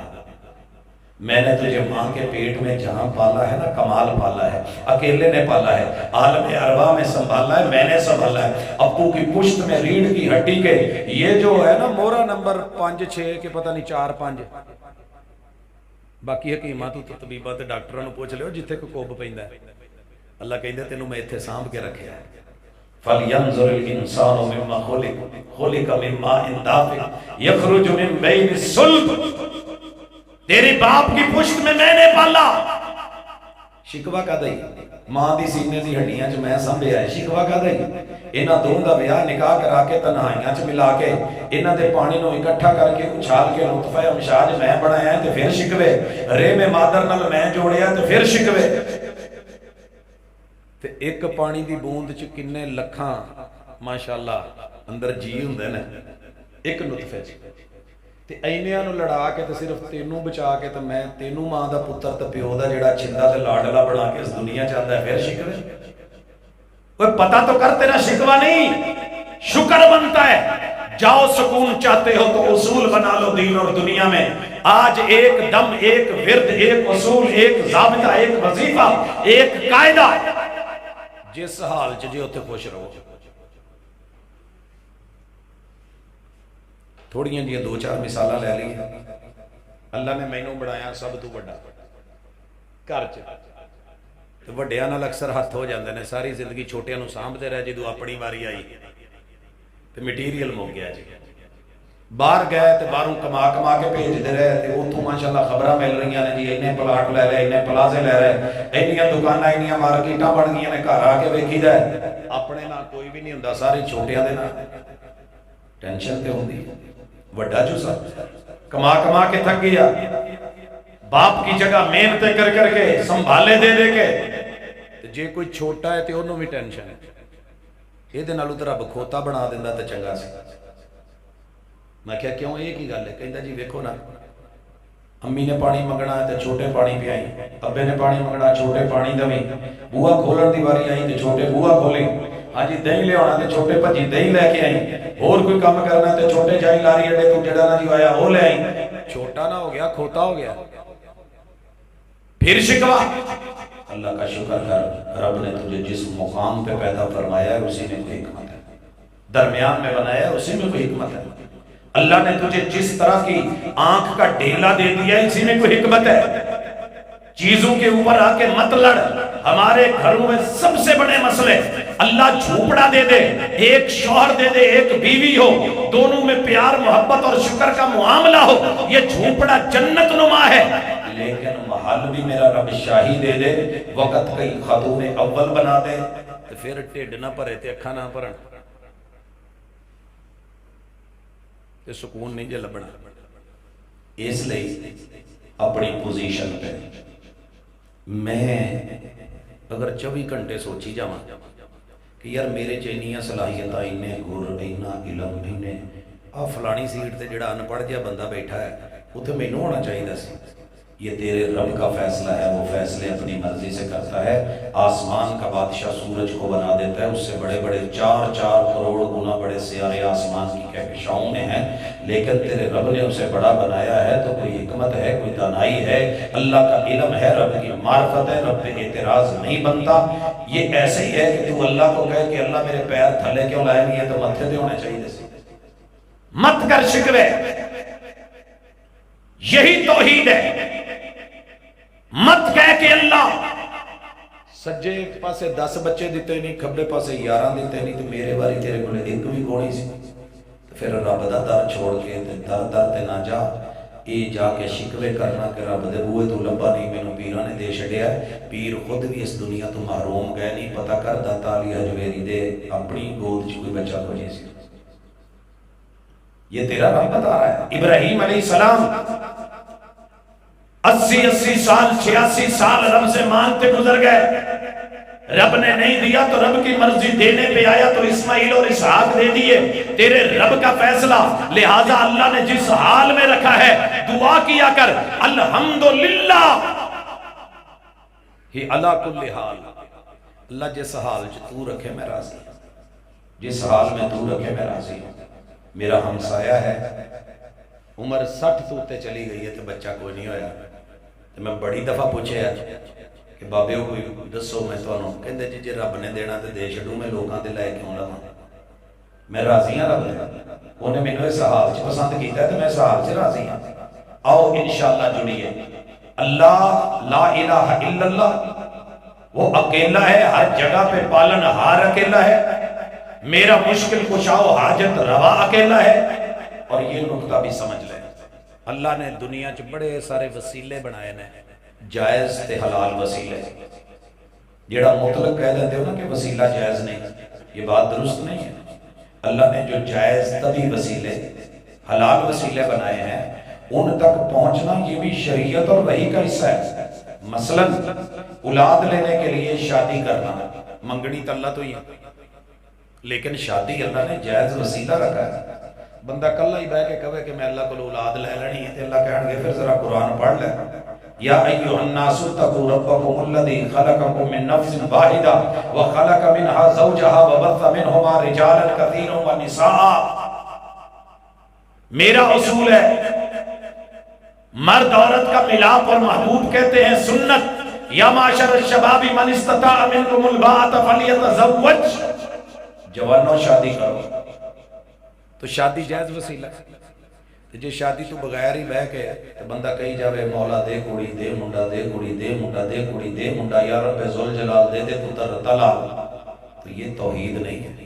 میں نے تجھے ماں کے پیٹ میں جہاں پالا ہے نا کمال پالا ہے اکیلے نے پالا ہے عالم ارواح میں سنبھالا ہے میں نے سنبھالا ہے ابو کی پشت میں ریڑھ کی ہڈی کے یہ جو ہے نا مورا نمبر 5-6 کے پتہ نہیں 4-5 باقی حکیمات تو طبیبات ڈاکٹروں پوچھ لو جتھے کوئی کوب پیندا ہے اللہ کہندے تینوں میں ایتھے سانبھ کے رکھیا ہے فَلْيَنْظُرِ الْإِنسَانُ مِمَّا خُلِقَ مِن مَّاءٍ دَافِقٍ يَخْرُجُ مِن بَيْنِ الصُّلْبِ تیری باپ کی پشت میں نے پالا شکوا کا دئی ماں دی سینے دی ہڈیاں چ میں سنبھیا ہے شکوا کا دئی انہاں دو دا بیاہ نکاح کرا کے تنہائیاں چ ملا کے انہاں دے پانی نو اکٹھا کر کے اچھال کے لطفہ امشاج میں بنایا ہے تے پھر شکوے رے میں مادر نال میں جوڑیا تے پھر شکوے تے ایک پانی دی بوند چ کنے لکھاں ماشاءاللہ اندر جی ہوندے نے ایک نطفے چ تے اینیاں نو لڑا کے تے صرف تینوں بچا کے تے میں تینوں ماں دا پتر تے پیو دا جڑا چھندا تے لاڈلا بنا کے اس دنیا چاہتا ہے پھر شکوے کوئی پتہ تو کر تیرا شکوا نہیں شکر بنتا ہے جاؤ سکون چاہتے ہو تو اصول بنا لو دین اور دنیا میں آج ایک دم ایک ورد ایک اصول ایک ضابطہ ایک وظیفہ ایک قاعدہ جس حال چ جی اوتھے خوش رہو تھوڑیاں جی 2-4 مثالاں لے لی اللہ نے مینوں بنایا سب تو بڑا گھر چ تے وڈیاں نال اکثر ہاتھ ہو جاندے نے ساری زندگی چھوٹیاں نوں سانبھدے رہ جدوں اپنی واری آئی تے مٹیریل مک گیا جی باہر گئے تو باہروں کما کما کے بھیجتے رہے تو اتوں ماشاءاللہ خبراں مل رہی ہیں جی اینے پلاٹ لے رہے اینے پلازے لے رہے اینیاں دکاناں اینیاں مارکیٹاں بن گئی نے گھر آ کے ویکھی دا اپنے نال کوئی بھی نہیں ہوندا سارے چھوٹیاں دے نال ٹینشن تے ہوندی وڈا جو سا کما کما کے تھک گیا باپ کی جگہ محنت کر کر کے سنبھالے دے دے کے جے کوئی چھوٹا ہے تے انہوں بھی ٹینشن ہے یہ دے نالوں تے رب کھوتا بنا دیندا تے چنگا سی میں کہا کیوں یہ کی گل ہے کہندا جی ویکھو نا امی نے پانی منگنا ہے تے چھوٹے پانی پیائی ابے نے پانی منگنا چھوٹے پانی دویں بوہا کھولن دی واری آئی تے چھوٹے بوہا کھولیں ہاں جی دہی لے آنا تے چھوٹے بھجی دہی لے کے آئی اور کوئی کام کرنا تے چھوٹے جائی لاری اڈے تو جڑا نہ جو آیا وہ لے آئی چھوٹا نہ ہو گیا کھوتا ہو گیا پھر شکوا اللہ کا شکر کر رب نے تجھے جس مقام پہ پیدا فرمایا ہے اسی میں کوئی حکمت ہے درمیان میں بنایا ہے اسی میں کوئی حکمت ہے اللہ نے تجھے جس طرح کی آنکھ کا ڈھیلا دے دیا ہے اسی میں کوئی حکمت ہے چیزوں کے اوپر آ کے مت لڑ ہمارے گھروں میں سب سے بڑے مسئلے اللہ جھوپڑا دے دے ایک شوہر دے دے ایک بیوی ہو دونوں میں پیار محبت اور شکر کا معاملہ ہو یہ جھوپڑا جنت نما ہے لیکن محل بھی میرا رب شاہی دے دے وقت کئی خاتون اول بنا دے تو پھر ٹھڈ نہ بھرے تے اکھاں نہ بھرن تے سکون نہیں جے لبنا اس لئی اپنی پوزیشن پہ میں اگر 24 گھنٹے سوچی جاواں کہ یار میرے چ انیاں صلاحیتاں انے گر اینا علم اینے آ فلانی سیٹ تے جڑا ان پڑھ جہا بندہ بیٹھا ہے اتنے مینوں ہونا چاہیے سی یہ تیرے رب کا فیصلہ ہے وہ فیصلے اپنی مرضی سے کرتا ہے آسمان کا بادشاہ سورج کو بنا دیتا ہے اس سے بڑے بڑے 4 کروڑ گنا بڑے سیارے آسمان کی کہکشاؤں میں ہیں لیکن تیرے رب نے اسے بڑا بنایا ہے تو کوئی حکمت ہے کوئی دانائی ہے اللہ کا علم ہے رب کی معرفت ہے رب پہ اعتراض نہیں بنتا یہ ایسے ہی ہے کہ تو اللہ کو کہے کہ اللہ میرے پیر تھلے کیوں لائے نہیں ہے تو متھے دے ہونے چاہیے سی مت کر شکوے یہی توحید ہے مت کہہ کہ اللہ سجے پاسے 10 بچے دیتے نہیں کھبے پاسے 11 دیتے نہیں تو میرے باری تیرے کو ایک بھی کونی سی تو پھر رب دا در چھوڑ کے در تے نہ جا یہ جا کے شکوے کرنا کہ رب دے بوئے تو لبا نہیں مینوں پیراں نے دے چھڑیا ہے پیر خود بھی اس دنیا تو محروم گئے نہیں پتہ کر داتا علی حجویری دے اپنی گود چ کوئی بچہ کو جیسی یہ تیرا رب بتا رہا ہے ابراہیم علیہ السلام 80 سال 86 سال رب سے مانگتے گزر گئے رب نے نہیں دیا تو رب کی مرضی دینے پہ آیا تو اسماعیل اور اسحاق دے دیے تیرے رب کا فیصلہ لہٰذا اللہ نے جس حال میں رکھا ہے دعا کیا کر الحمدللہ ہی علی کل حال اللہ جس حال تو رکھے میں راضی جس حال میں تو رکھے میں راضی میرا ہمسایہ ہے عمر 60 توتے چلی گئی ہے تو بچہ کوئی نہیں ہویا تو میں بڑی دفعہ پوچھے کہ بابے کوئی دسو میں تانوں کہندے جی رب نے دینا تے دے چھڈوں میں لوکاں تے لے کیوں لواں میں راضی ہاں رب نے اونے مینوں اس حال وچ پسند کیتا ہے تے میں اس حال وچ راضی ہاں آؤ انشاءاللہ جڑیے اللہ لا الہ الا اللہ وہ اکیلا ہے ہر جگہ پہ پالن ہار اکیلا ہے میرا مشکل کشا و حاجت روا اکیلا ہے اور یہ نقطہ بھی سمجھ لیں اللہ نے دنیا چ بڑے سارے وسیلے بنائے نے جائز تے حلال وسیلے جیڑا مطلق کہہ دیتے ہو نا کہ وسیلہ جائز نہیں یہ بات درست نہیں ہے اللہ نے جو جائز طبی وسیلے حلال وسیلے بنائے ہیں ان تک پہنچنا یہ بھی شریعت اور وحی کا حصہ ہے مثلا اولاد لینے کے لیے شادی کرنا منگنی تو اللہ تو ہی ہے لیکن شادی اللہ نے جائز وسیلہ رکھا ہے بندہ کلہ ہی بیٹھ کے کہے کہ میں اللہ کو اولاد لے لینی ہے تے اللہ کہن گے پھر ذرا قرآن پڑھ لے یا ایھا الناس اتقوا ربکم الذی خلقکم من نفس واحدہ وخلق منها زوجها وبث منهما رجالا کثیرا ونساء میرا اصول ہے مرد عورت کا ملاپ اور محبوب کہتے ہیں سنت یا معاشر الشباب من استطاع منکم الباءۃ فلیتزوج جوانوں شادی کرو تو شادی جائز وسیلہ ہے جے شادی تو بغیر ہی بہ کے بندہ کہی جاوے مولا دے کڑی دے منڈا دے کڑی دے منڈا دے کڑی دے منڈا یا رب ذوالجلال دے دے پتر طلاق تو یہ توحید نہیں ہے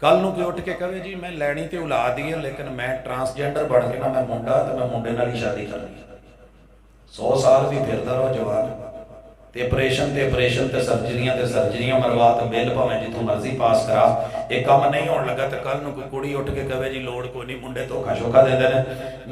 ਕੱਲ ਨੂੰ ਕੋਈ ਉੱਠ ਕੇ ਕਹੇ ਜੀ ਮੈਂ ਲੈਣੀ ਤੇ ਔਲਾਦ ਹੀ ਹੈ ਲੇਕਿਨ ਮੈਂ ਟਰਾਂਸਜੈਂਡਰ ਬਣ ਕੇ ਨਾ ਮੈਂ ਮੁੰਡਾ ਤੇ ਮੈਂ ਮੁੰਡੇ ਨਾਲ ਹੀ ਸ਼ਾਦੀ ਕਰਨੀ, 100 ਸਾਲ ਵੀ ਫਿਰਦਾ ਰਹੋ ਜਵਾਨ, ਤੇ ਆਪਰੇਸ਼ਨ ਤੇ ਸਰਜਰੀਆਂ ਮਰਵਾ ਤੇ ਬਿੱਲ ਭਾਵੇਂ ਜਿੱਥੋਂ ਮਰਜ਼ੀ ਪਾਸ ਕਰਾ, ਇਹ ਕੰਮ ਨਹੀਂ ਹੋਣ ਲੱਗਾ ਤੇ ਕੱਲ ਨੂੰ ਕੋਈ ਕੁੜੀ ਉੱਠ ਕੇ ਕਹੇ ਜੀ ਲੋੜ ਕੋਈ ਨਹੀਂ, ਮੁੰਡੇ ਧੋਖਾ ਸ਼ੋਖਾ ਦਿੰਦੇ ਨੇ,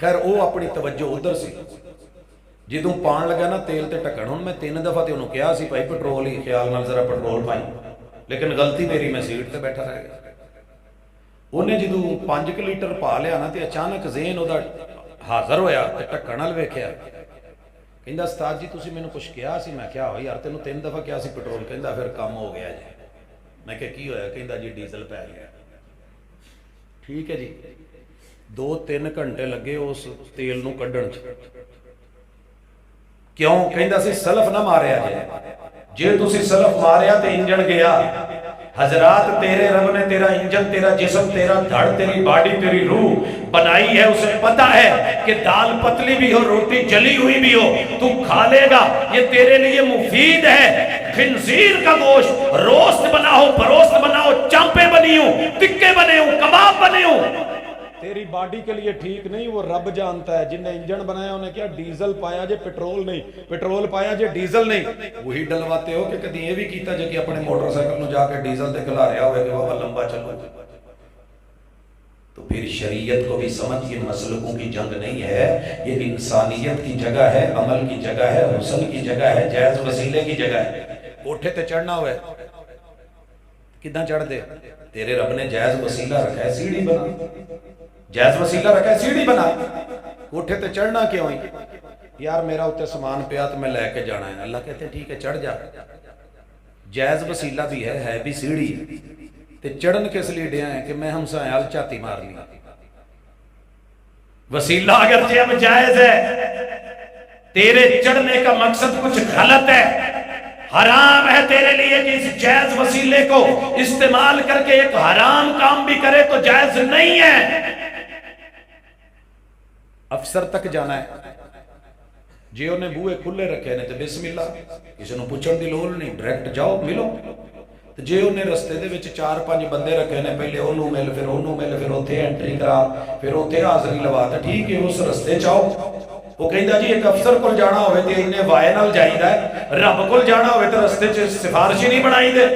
خیر وہ اپنی توجہ ادھر سی. جدوں پان لگا نا تیل تے ٹکن, ہوں میں 3 دفعہ تے انہوں کہا سی بھائی پٹرول ہی خیال نال ذرا پٹرول پائی, لیکن غلطی میری, میں سیٹ تے بیٹھا رہ گیا. انہیں جدوں 5 لیٹر پا لیا نا تے اچانک ذہن وہ حاضر ہویا تے ٹکن وال ویکھیا. کہندا استاد جی تسی مینوں کچھ کہا سی؟ میں کہا یار تینوں 3 دفعہ کہا سی پٹرول. کہندا پھر کام ہو گیا جی. میں کہ کی ہویا؟ کہندا جی ڈیزل پی گیا. ٹھیک ہے جی. 2-3 گھنٹے لگے اس تیل نو کڈن چ. کیوں؟ کہندا سی سلف نہ ماریا جے تسی سلف ماریا تے انجن گیا. حضرات تیرے رب نے تیرا انجن, تیرا جسم, تیرا دھڑ, تیری باڈی, تیری روح بنائی ہے. اسے پتا ہے کہ دال پتلی بھی ہو, روٹی جلی ہوئی بھی ہو, تو کھا لے گا, یہ تیرے لیے مفید ہے. خنزیر کا گوشت روسٹ بنا ہو, بروسٹ بنا ہو, چامپے بنی ہوں, ٹکے بنے ہوں, کباب بنے ہوں, تیری باڈی کے لیے ٹھیک نہیں. وہ رب جانتا ہے. جن نے انجن بنایا انہیں کیا ڈیزل پایا جے پٹرول نہیں, پٹرول پایا جے ڈیزل نہیں. وہی ڈلواتے ہو کہ کدی یہ بھی کیتا جے کہ اپنے موٹر سائیکل نو جا کے ڈیزل تے کھلا رہا ہوئے کہ وہ لمبا چلو. تو پھر شریعت کو بھی سمجھ, یہ مسلکوں کی جنگ نہیں ہے, یہ انسانیت کی جگہ ہے, عمل کی جگہ ہے, حسن کی جگہ ہے, جائز وسیلے کی جگہ ہے. کوٹھے تے چڑھنا ہوئے کداں چڑھ دے؟ تیرے رب نے جائز وسیلہ رکھا ہے, سیڑھی بنا. جائز وسیلہ رکھا ہے, سیڑھی بنا. کوٹھے تے چڑھنا کیوں ہی؟ یار میرا اتنے سامان پیا تو میں لے کے جانا ہے. اللہ کہتے ہیں ٹھیک ہے چڑھ جا. جائز وسیلہ بھی ہے بھی سیڑھی. تے چڑھن کس لیے ڈیا ہے کہ میں ہمسایہ ال چاتی مار لی. وسیلہ اگر جب جائز ہے, تیرے چڑھنے کا مقصد کچھ غلط ہے, حرام ہے تیرے لیے کہ اس جائز وسیلے کو استعمال کر کے ایک حرام کام بھی کرے تو جائز نہیں ہے. افسر تک جانا ہے, جی انہیں بوئے کھلے رکھے نے تو بسم اللہ, کسی نے پوچھن دی لوڑ نہیں, ڈائریکٹ جاؤ ملو. جے انہیں رستے دے وچ 4-5 بندے رکھے نے, پہلے انہوں مل, پھر انہوں مل, پھر اوتھے انٹری کرا, پھر اوتھے حاضری لوا, تے ٹھیک ہے اس رستے چاؤ. وہ کہندا جی ایک افسر کول جانا ہوئے تے انہیں وائے نال جائیدا ہے, رب کول جانا ہوئے تے رستے چ سفارش ہی نہیں بنائی دے.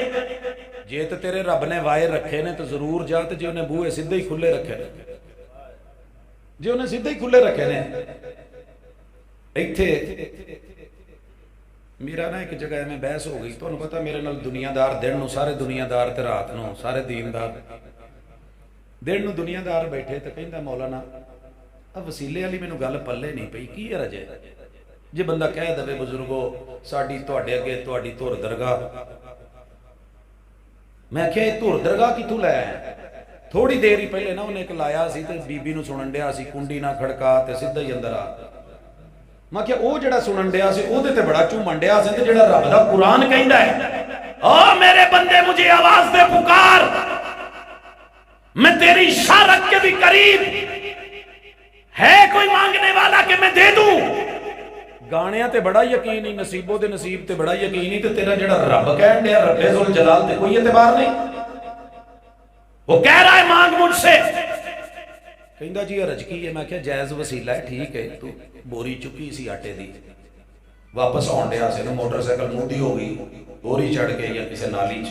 جے تے تیرے رب نے وائے رکھے نے تو ضرور جا, تے جے انہیں بوئے سیدھے ہی کھلے رکھے نے, جے انہیں سیدھے ہی کھلے رکھے نے. ایتھے میرا نا ایک جگہ میں بحث ہو گئی, تو انہوں پتا میرے نال دنیا دار دن نو سارے دنیا دار تے رات نو سارے دیندار. دن نو دنیا دار بیٹھے تے کہندا مولانا اب وسیلے والی مینوں گل پلے نہیں پئی, کی حرج ہے جے بندہ کہہ دے بزرگو ساڈی تواڈے اگے تواڈی دھر درگاہ. میں کہیا یہ دھر درگاہ کتھوں لے آیا؟ تھوڑی دیر ہی پہلے نا انہیں ایک لایا سی تے بی بی نو سنن ڈیا سی, کنڈی نہ کھڑکا تے سیدھا ہی اندر آ. میں کہا او جڑا سنن ڈیا سی او دے تے بڑا چومن ڈیا سی, تے جڑا رب دا قرآن کہندا ہے او میرے بندے مجھے آواز دے پکار, میں تیری شارک کے بھی قریب, ہے کوئی مانگنے والا کہ میں دے دوں. گانیاں تے بڑا یقین ہی, نصیبوں دے نصیب تے بڑا یقین ہی, تے تیرا جڑا رب کہن ڈیا رب ذوالجلال تے کوئی اعتبار نہیں. وہ کہہ رہا ہے مانگ مجھ سے. کہندا جی حرج کی ہے؟ میں کہا جائز وسیلہ ہے, ٹھیک ہے. تو بوری چکی سی آٹے دی, واپس آن ڈیا سے, موٹر سائیکل مودی ہو گئی, بوری چڑھ کے یا کسی نالی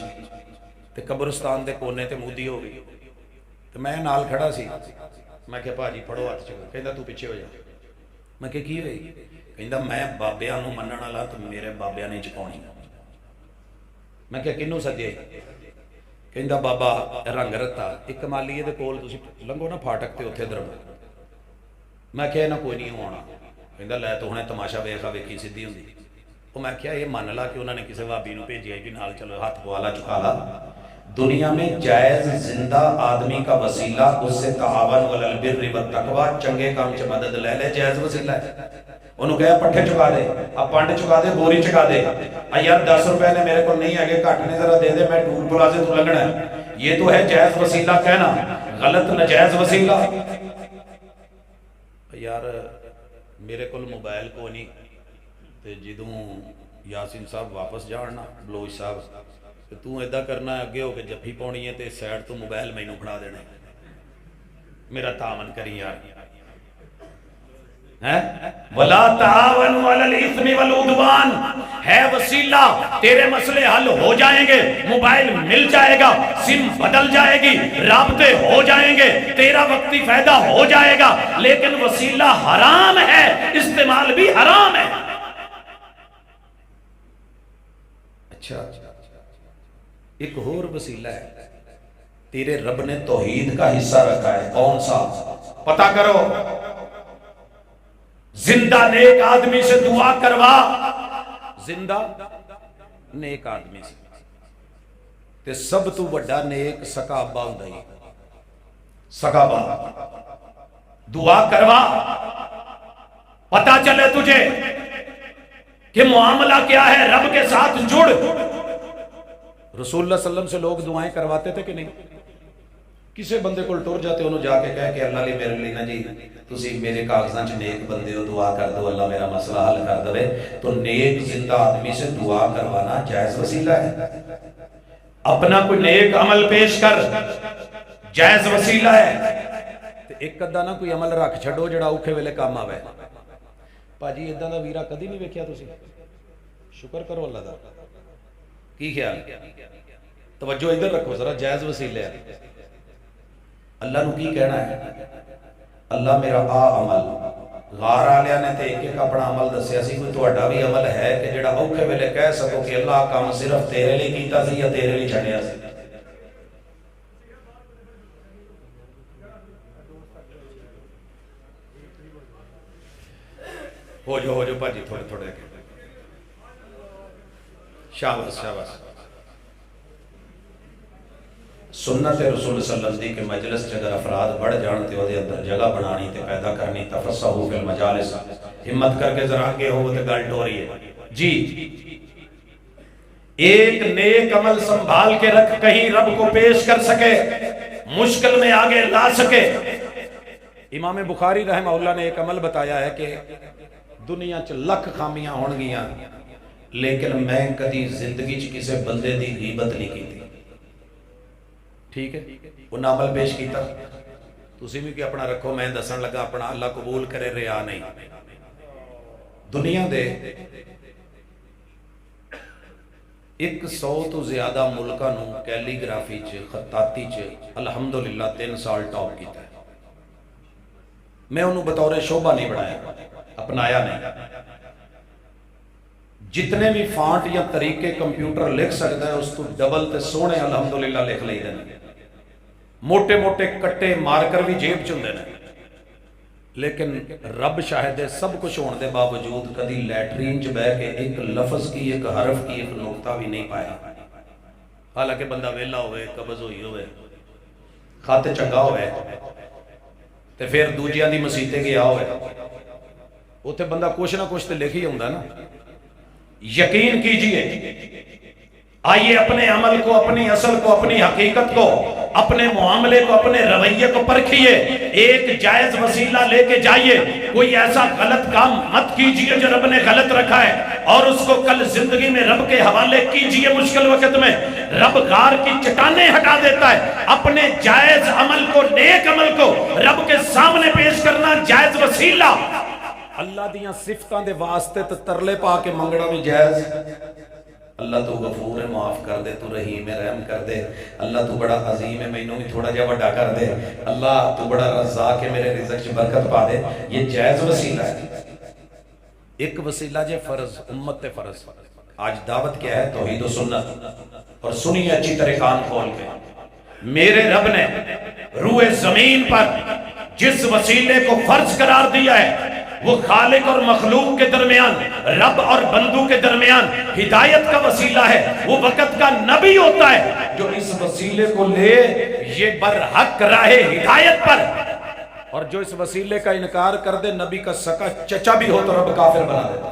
تے قبرستان دے کونے تے مودی ہو گئی. تے میں نال کھڑا سی, میں کہا بھاجی پڑھو ہاتھ چکا. کہندا تو پیچھے ہو جا. میں کہا کی ہوئی؟ کہندا میں بابیاں نو منن والا تو میرے بابیاں نے چکاونی. میں کہا کنوں سدیا؟ کہندا بابا رنگ رتا ایک کمالیے دے کول تسی لنگو نا پھاٹک تے اوتھے درب. میں کہا نہ کوئی نہیں ہونا. کہندا لے تو ہنے تماشا ویکھا ویکھی سیدھی ہوندی. او میں کہا یہ من لا کہ انہوں نے کسی بھابی نو بھیجیا کہ نال چلو ہاتھ پوالا چکا لا. دنیا میں جائز زندہ آدمی کا وسیلہ اس سے تعاون علی البر والتقوی, چنگے کام چ مدد لے لے, جائز وسیلہ ہے. انہوں کہا پٹھے چکا دے, اب پانڈ چکا دے, بوری چکا دے. یار 10 روپے نے میرے کو نہیں آگے کٹ نے ذرا دے دے, میں ٹول پلازے تو لگنا ہے. یہ تو ہے جائز وسیلہ کہنا, غلط ناجائز وسیلہ. یار میرے کو موبائل کو نہیں, تے جدوں یاسین صاحب واپس جان نا بلوچ صاحب, تے تو ایدا کرنا اگے ہو کے جفی پاؤنی ہے تے سائڈ تو موبائل مینوں پھڑا دینا, میرا تعاون کری یار. ہے ولا تعاونوا علی الاثم والعدوان، ہے وسیلہ، تیرے مسئلے حل ہو جائیں گے، موبائل مل جائے گا، سم بدل جائے گی، رابطے ہو جائیں گے، تیرا وقتی فائدہ ہو جائے گا، لیکن وسیلہ حرام ہے، استعمال بھی حرام ہے۔ اچھا ایک اور وسیلہ ہے، تیرے رب نے توحید کا حصہ رکھا ہے، کون سا؟ پتہ کرو، زندہ نیک آدمی سے دعا کروا، زندہ نیک آدمی سے، تے سب تو بڑا نیک سکا ابا ہوندا ہی، سکا ابا، دعا کروا، پتہ چلے تجھے کہ معاملہ کیا ہے، رب کے ساتھ جڑ۔ رسول اللہ صلی اللہ علیہ وسلم سے لوگ دعائیں کرواتے تھے کہ نہیں؟ کسے بندے کو ٹر جاتے انہوں جا کے کہہ کہ اللہ علی میرے لیے نا جی تسی میرے کاغذاں چ نیک بندے ہو، دعا کر دو اللہ میرا مسئلہ حل کر دے، تو نیک زندہ آدمی سے دعا کروانا جائز وسیلہ ہے، اپنا کوئی نیک عمل پیش کر جائز وسیلہ ہے۔ ایک ادھا نہ کوئی عمل رکھ چھڑو جڑا اوکھے ویلے کام آوے۔ پاجی ادھا دا ویرا کدی نہیں ویکھیا تسی؟ شکر کرو اللہ دا۔ کی خیال؟ توجہ ادھر رکھو ذرا، جائز وسیلے ہے۔ اللہ نو کی کہنا ہے؟ اللہ میرا آ عمل، غار آلیاں نے تے ایک اپنا عمل دسیا سی، کوئی تہاڈا بھی عمل ہے کہ جڑا اوکھے ویلے کہہ سکو کہ اللہ کام صرف تیرے لیے کیتا سی یا تیرے لیے چھڈیا سی؟ ہو جو بھاجی تھوڑے تھوڑے شاباش شاباش۔ سنت رسول صلی اللہ علیہ وسلم کے مجلس اگر افراد بڑھ جان تے اودے اندر جگہ بنانی تے پیدا کرنی، تفصحوا فی المجالس، ہمت کر کے ذرا آگے ہو تے گل ٹوری ہے جی۔ ایک نیک عمل سنبھال کے رکھ، کہیں رب کو پیش کر سکے، مشکل میں آگے لا سکے۔ امام بخاری رحمہ اللہ نے ایک عمل بتایا ہے کہ دنیا چ لکھ خامیاں ہون گیاں لیکن میں کدی زندگی چ کسے بندے دی غیبت نہیں کی، ٹھیک ہے؟ انہاں عمل پیش کیتا، تسی بھی کہ اپنا رکھو، میں دسن لگا اپنا، اللہ قبول کرے، ریا نہیں۔ دنیا دے 100 تو زیادہ ملکاں نو کیلی گرافی چ خطاطی چ الحمدللہ 3 سال ٹاپ کیتا ہے۔ میں انہوں بطور شعبہ نہیں بنایا، اپنایا نہیں۔ جتنے بھی فانٹ یا طریقے کمپیوٹر لکھ سکتا ہے اس کو ڈبل تے سونے الحمدللہ لکھ لئی دیں، موٹے موٹے کٹے مارکر بھی جیب چندے ہیں، لیکن رب شاہد ہے سب کچھ ہونے دے باوجود کدی لیٹرین چ بہ کے ایک لفظ کی، ایک حرف کی، ایک نقطہ بھی نہیں پایا، حالانکہ بندہ ویلا ہوئے، قبض ہوئی ہوئے، خط چنگا ہوئے تے پھر دوجیاں دی مسیتے گیا ہوئے، اوتھے بندہ کچھ نہ کچھ تے لکھ ہی ہوندا نا۔ یقین کیجئے، آئیے اپنے عمل کو، اپنی اصل کو، اپنی حقیقت کو، اپنے معاملے کو، اپنے رویے کو پرکھیے، ایک جائز وسیلہ لے کے جائیے، کوئی ایسا غلط کام مت کیجئے جو رب نے غلط رکھا ہے، اور اس کو کل زندگی میں رب کے حوالے کیجئے۔ مشکل وقت میں رب غار کی چٹانیں ہٹا دیتا ہے، اپنے جائز عمل کو، نیک عمل کو رب کے سامنے پیش کرنا جائز وسیلہ۔ اللہ دیاں صفتاں دے واسطے تو ترلے پا کے منگنا بھی جائز۔ اللہ تو غفور ہے، معاف کر دے، تو رحیم ہے، رحم کر دے، اللہ تو بڑا عظیم ہے، مینوں بھی تھوڑا جا بڑا کر دے، اللہ تو بڑا رزاق ہے، میرے رزق چ برکت پا دے، یہ جائز وسیلہ ہے۔ ایک وسیلہ جے فرض، امت تے فرض۔ آج دعوت کیا ہے؟ توحید و سنت، اور سنیے اچھی طرح کان کھول کے، میرے رب نے روئے زمین پر جس وسیلے کو فرض قرار دیا ہے وہ خالق اور مخلوق کے درمیان، رب اور بندو کے درمیان ہدایت کا وسیلہ ہے۔ وہ وقت کا نبی ہوتا ہے جو اس وسیلے کو لے یہ برحق راہ ہدایت پر، اور جو اس وسیلے کا انکار کر دے، نبی کا سکا چچا بھی ہو تو رب کافر بنا دیتا۔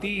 30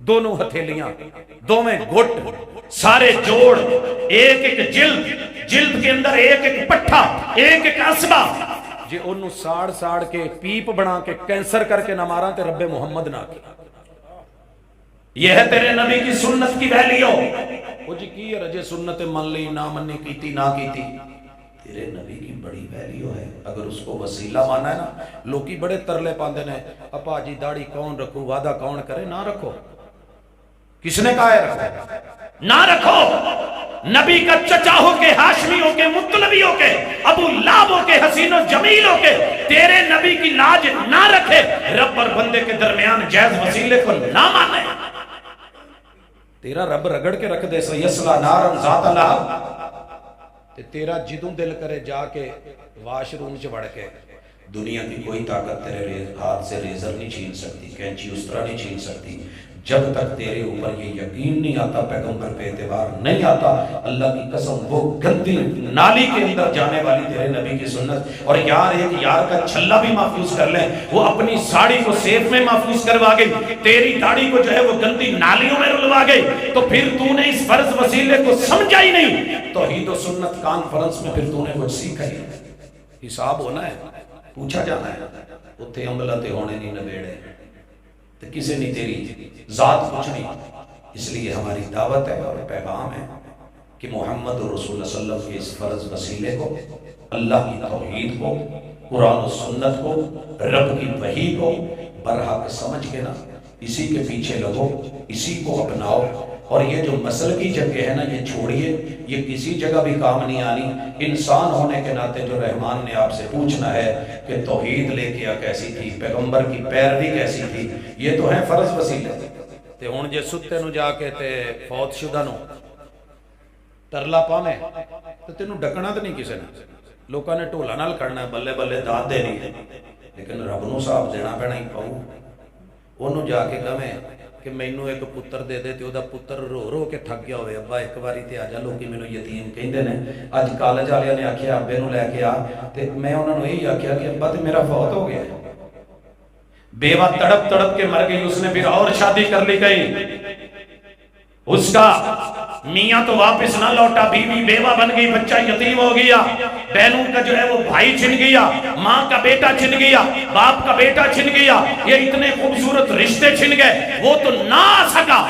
دونوں ہتھیلیاں، دوویں گھٹ، سارے جوڑ، ایک ایک جلد کے اندر ایک ایک پٹھا، ایک ایک عصبہ، جے انہوں ساڑ ساڑ کے پیپ بنا کے کینسر کر کے نہ مارا تے رب محمد نہ کیا۔ یہ ہے تیرے نبی کی سنت کی ویلیو۔ وہ جی کی ہے رجے سنت من لی نہ منی کیتی نہ کیتی، تیرے نبی کی بڑی ویلیو ہے۔ اگر اس کو وسیلہ مانا ہے نا، لوکی بڑے ترلے پاندے نے، اپا جی داڑھی کون رکھو، وعدہ کون کرے، نہ رکھو۔ کس نے کہا ہے رکھو؟ نہ رکھو۔ نبی کا چچا ہو کے، ہاشمی ہو کے، مطلبی ہو کے، ابو لہب ہو کے، حسین و جمیل ہو کے تیرے نبی کی لاج نہ رکھے، رب اور بندے کے درمیان جائز وسیلے کو نہ مانے، تیرا رب رگڑ کے رکھ دے سیسلا نارن ذات لہب، تے تیرا جدوں دل کرے جا کے واش روم چ وڑ کے، دنیا کی کوئی طاقت تیرے ہاتھ سے ریزر نہیں چھین سکتی، کینچی اس طرح نہیں چھین سکتی، جب تک تیرے اوپر یہ یقین نہیں آتا، پیغمبر پہ اعتبار نہیں آتا، اللہ کی قسم وہ گندی نالی کے اندر جانے والی تیرے نبی کی سنت۔ اور یار ایک یار کا چھلا بھی محفوظ کر لیں، وہ اپنی ساڑی کو سیف میں محفوظ کروا گئی، تیری داڑھی کو جو ہے وہ گندی نالیوں میں رلوا گئی، تو پھر تو نے اس فرض وسیلے کو سمجھا ہی نہیں۔ توحید و سنت کانفرنس میں پھر تو نے کچھ سیکھا ہی نہیں۔ حساب ہونا ہے، پوچھا جانا ہے، اتھے عملہ تے ہونے نہیں نبیڑے تو کسی نہیں تیری ذات کچھ نہیں۔ اس لیے ہماری دعوت ہے اور پیغام ہے کہ محمد رسول اللہ صلی اللہ علیہ وسلم کے اس فرض وسیلے کو، اللہ کی توحید کو، قرآن و سنت کو، رب کی وحی کو برحق سمجھ کے نا اسی کے پیچھے لگو، اسی کو اپناؤ۔ اور یہ جو مسلکی جگہ ہے نا، یہ چھوڑیے، یہ کسی جگہ بھی کام نہیں آنی۔ انسان ہونے کے ناطے جو رحمان نے آپ سے پوچھنا ہے کہ توحید لے کے کیسی تھی، پیغمبر کی پیروی کیسی تھی، یہ تو ہیں فرض وسیلے۔ تے ہن جے ستے نو جا کے تے فوت شدہ نو ترلا پاویں تے تینوں ڈکنا تے نہیں کسے نے، لوکاں نے ٹولا نال کھڑنا ہے، بلے بلے داد دینی ہے، لیکن رب نو صاحب دینا پینا ہی پاؤ۔ انہوں جا کے کہیں کہ مینوں ایک پتر دے دے تے او دا پتر رو رو کے تھک گیا ہوئے، ابا ایک باری تے آجا، لوکی مینوں یتیم کہندے نے۔ اج کالج والے نے آکھیا ابے نو لے کے آ، تے میں انہاں نوں یہی آکھیا کہ ابا تے میرا فوت ہو گیا۔ بیوہ تڑپ تڑپ کے مر گئی، اس نے پھر اور شادی کر لی گئی، اس کا میاں تو واپس نہ لوٹا، بیوی بیوہ بن گئی، بچہ یتیم ہو گیا، بہنوں کا جو ہے وہ بھائی چھن گیا، ماں کا بیٹا چھن گیا، باپ کا بیٹا چھن گیا، یہ اتنے خوبصورت رشتے چھن گئے، وہ تو نہ آ سکا۔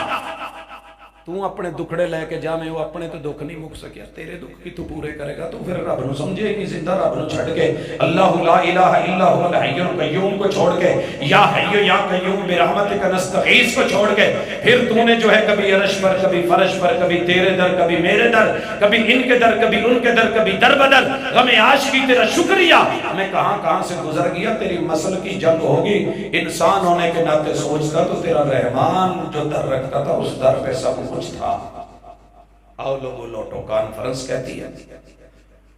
تو اپنے دکھڑے لے کے جا، میں وہ اپنے تو دکھ نہیں مک سکیا، تیرے دکھ کی تو پورے کرے گا، تو پھر رب نو سمجھے کہ زندہ رب نو چھڑ کے اللہ لا الہ الا هو الحی القیوم کو چھوڑ کے، یا حی یا قیوم برحمتک نستغیث کو چھوڑ کے، پھر تو نے جو ہے کبھی عرش پر، کبھی فرش پر، کبھی تیرے در، کبھی میرے در، کبھی ان کے در، کبھی ان کے در، کبھی در بدر، غم عاشقی تیرا شکریہ، میں کہاں کہاں سے گزر گیا، تیری مسل کی جنگ ہوگی، انسان ہونے کے ناطے سوچتا تو تیرا رحمان جو در رکھتا تھا اس در پہ سب کچھ تھا۔ آؤ لوگو لوٹو کانفرنس کہتی ہے،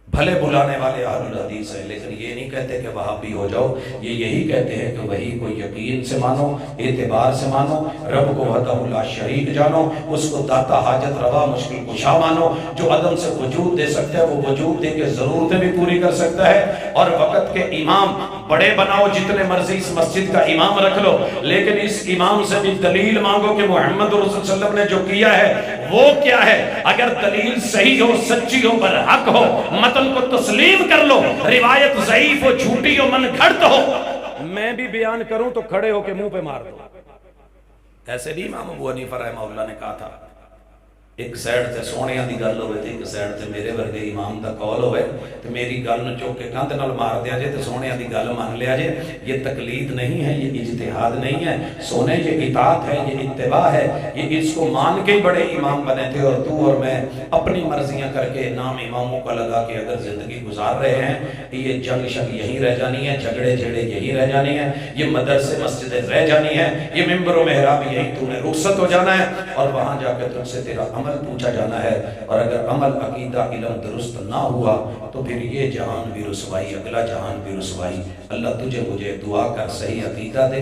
بھلے بلانے والے اہل الحدیث ہیں، لیکن یہ نہیں کہتے کہ وہابی ہو جاؤ، یہ یہی کہتے ہیں کہ وہی کو یقین سے مانو، اعتبار سے مانو، رب کو وحدہ لا شریک جانو، اس کو داتا حاجت روا مشکل کشا مانو، جو عدم سے وجود دے سکتا ہے وہ وجود دے کے ضرورتیں بھی پوری کر سکتا ہے، اور وقت کے امام بڑے بناؤ، جتنے مرضی اس مسجد کا امام رکھ لو، لیکن اس امام سے بھی دلیل مانگو کہ محمد رسول صلی اللہ علیہ وسلم نے جو کیا ہے وہ کیا ہے۔ اگر دلیل صحیح ہو، سچی ہو، برحق ہو، متن کو تسلیم کر لو، روایت ضعیف ہو، جھوٹی ہو، من گھڑت ہو، میں بھی بیان کروں تو کھڑے ہو کے منہ پہ مار دو۔ ایسے بھی امام ابو حنیفہ رحمہ اللہ نے کہا تھا، ایک سائڈ تے سونیاں دی گل ہوئے تے ایک سائڈ تے میرے ورگے امام دا قول ہوئے، تے میری گل نو چوک کے کندھ نال مار دیا جے تے سونیاں دی گل مان لیا جے۔ یہ تقلید نہیں ہے، یہ اجتہاد نہیں ہے، سونے یہ اطاعت ہے، یہ اتباع ہے، یہ اس کو مان کے بڑے امام بنے تھے، اور تو اور میں اپنی مرضیاں کر کے نام اماموں کا لگا کے اگر زندگی گزار رہے ہیں، یہ جنگ شنگ یہی رہ جانی ہے، جھگڑے جھیڑے یہی رہ جانی ہے، یہ مدرسے مسجدیں رہ جانی ہے، یہ منبر و محراب یہی تو نے رخصت ہو جانا ہے، اور وہاں جا کے تجھ سے تیرا عمل پوچھا جانا ہے، اور اگر عمل عقیدہ علم درست نہ ہوا تو پھر یہ جہان بھی رسوائی، اگلا جہان بھی رسوائی۔ اللہ تجھے مجھے دعا کر صحیح عقیدہ دے،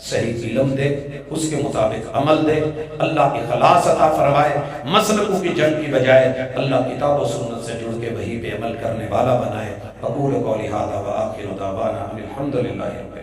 صحیح علم دے، اس کے مطابق عمل دے، اللہ اخلاص عطا فرمائے، مسلکوں کی جنگ کی بجائے اللہ کتاب و سنت سے جڑ کے وہی پہ عمل کرنے والا بنائے۔ اقول قولی ھذا وآخر دعوانا الحمدللہ رب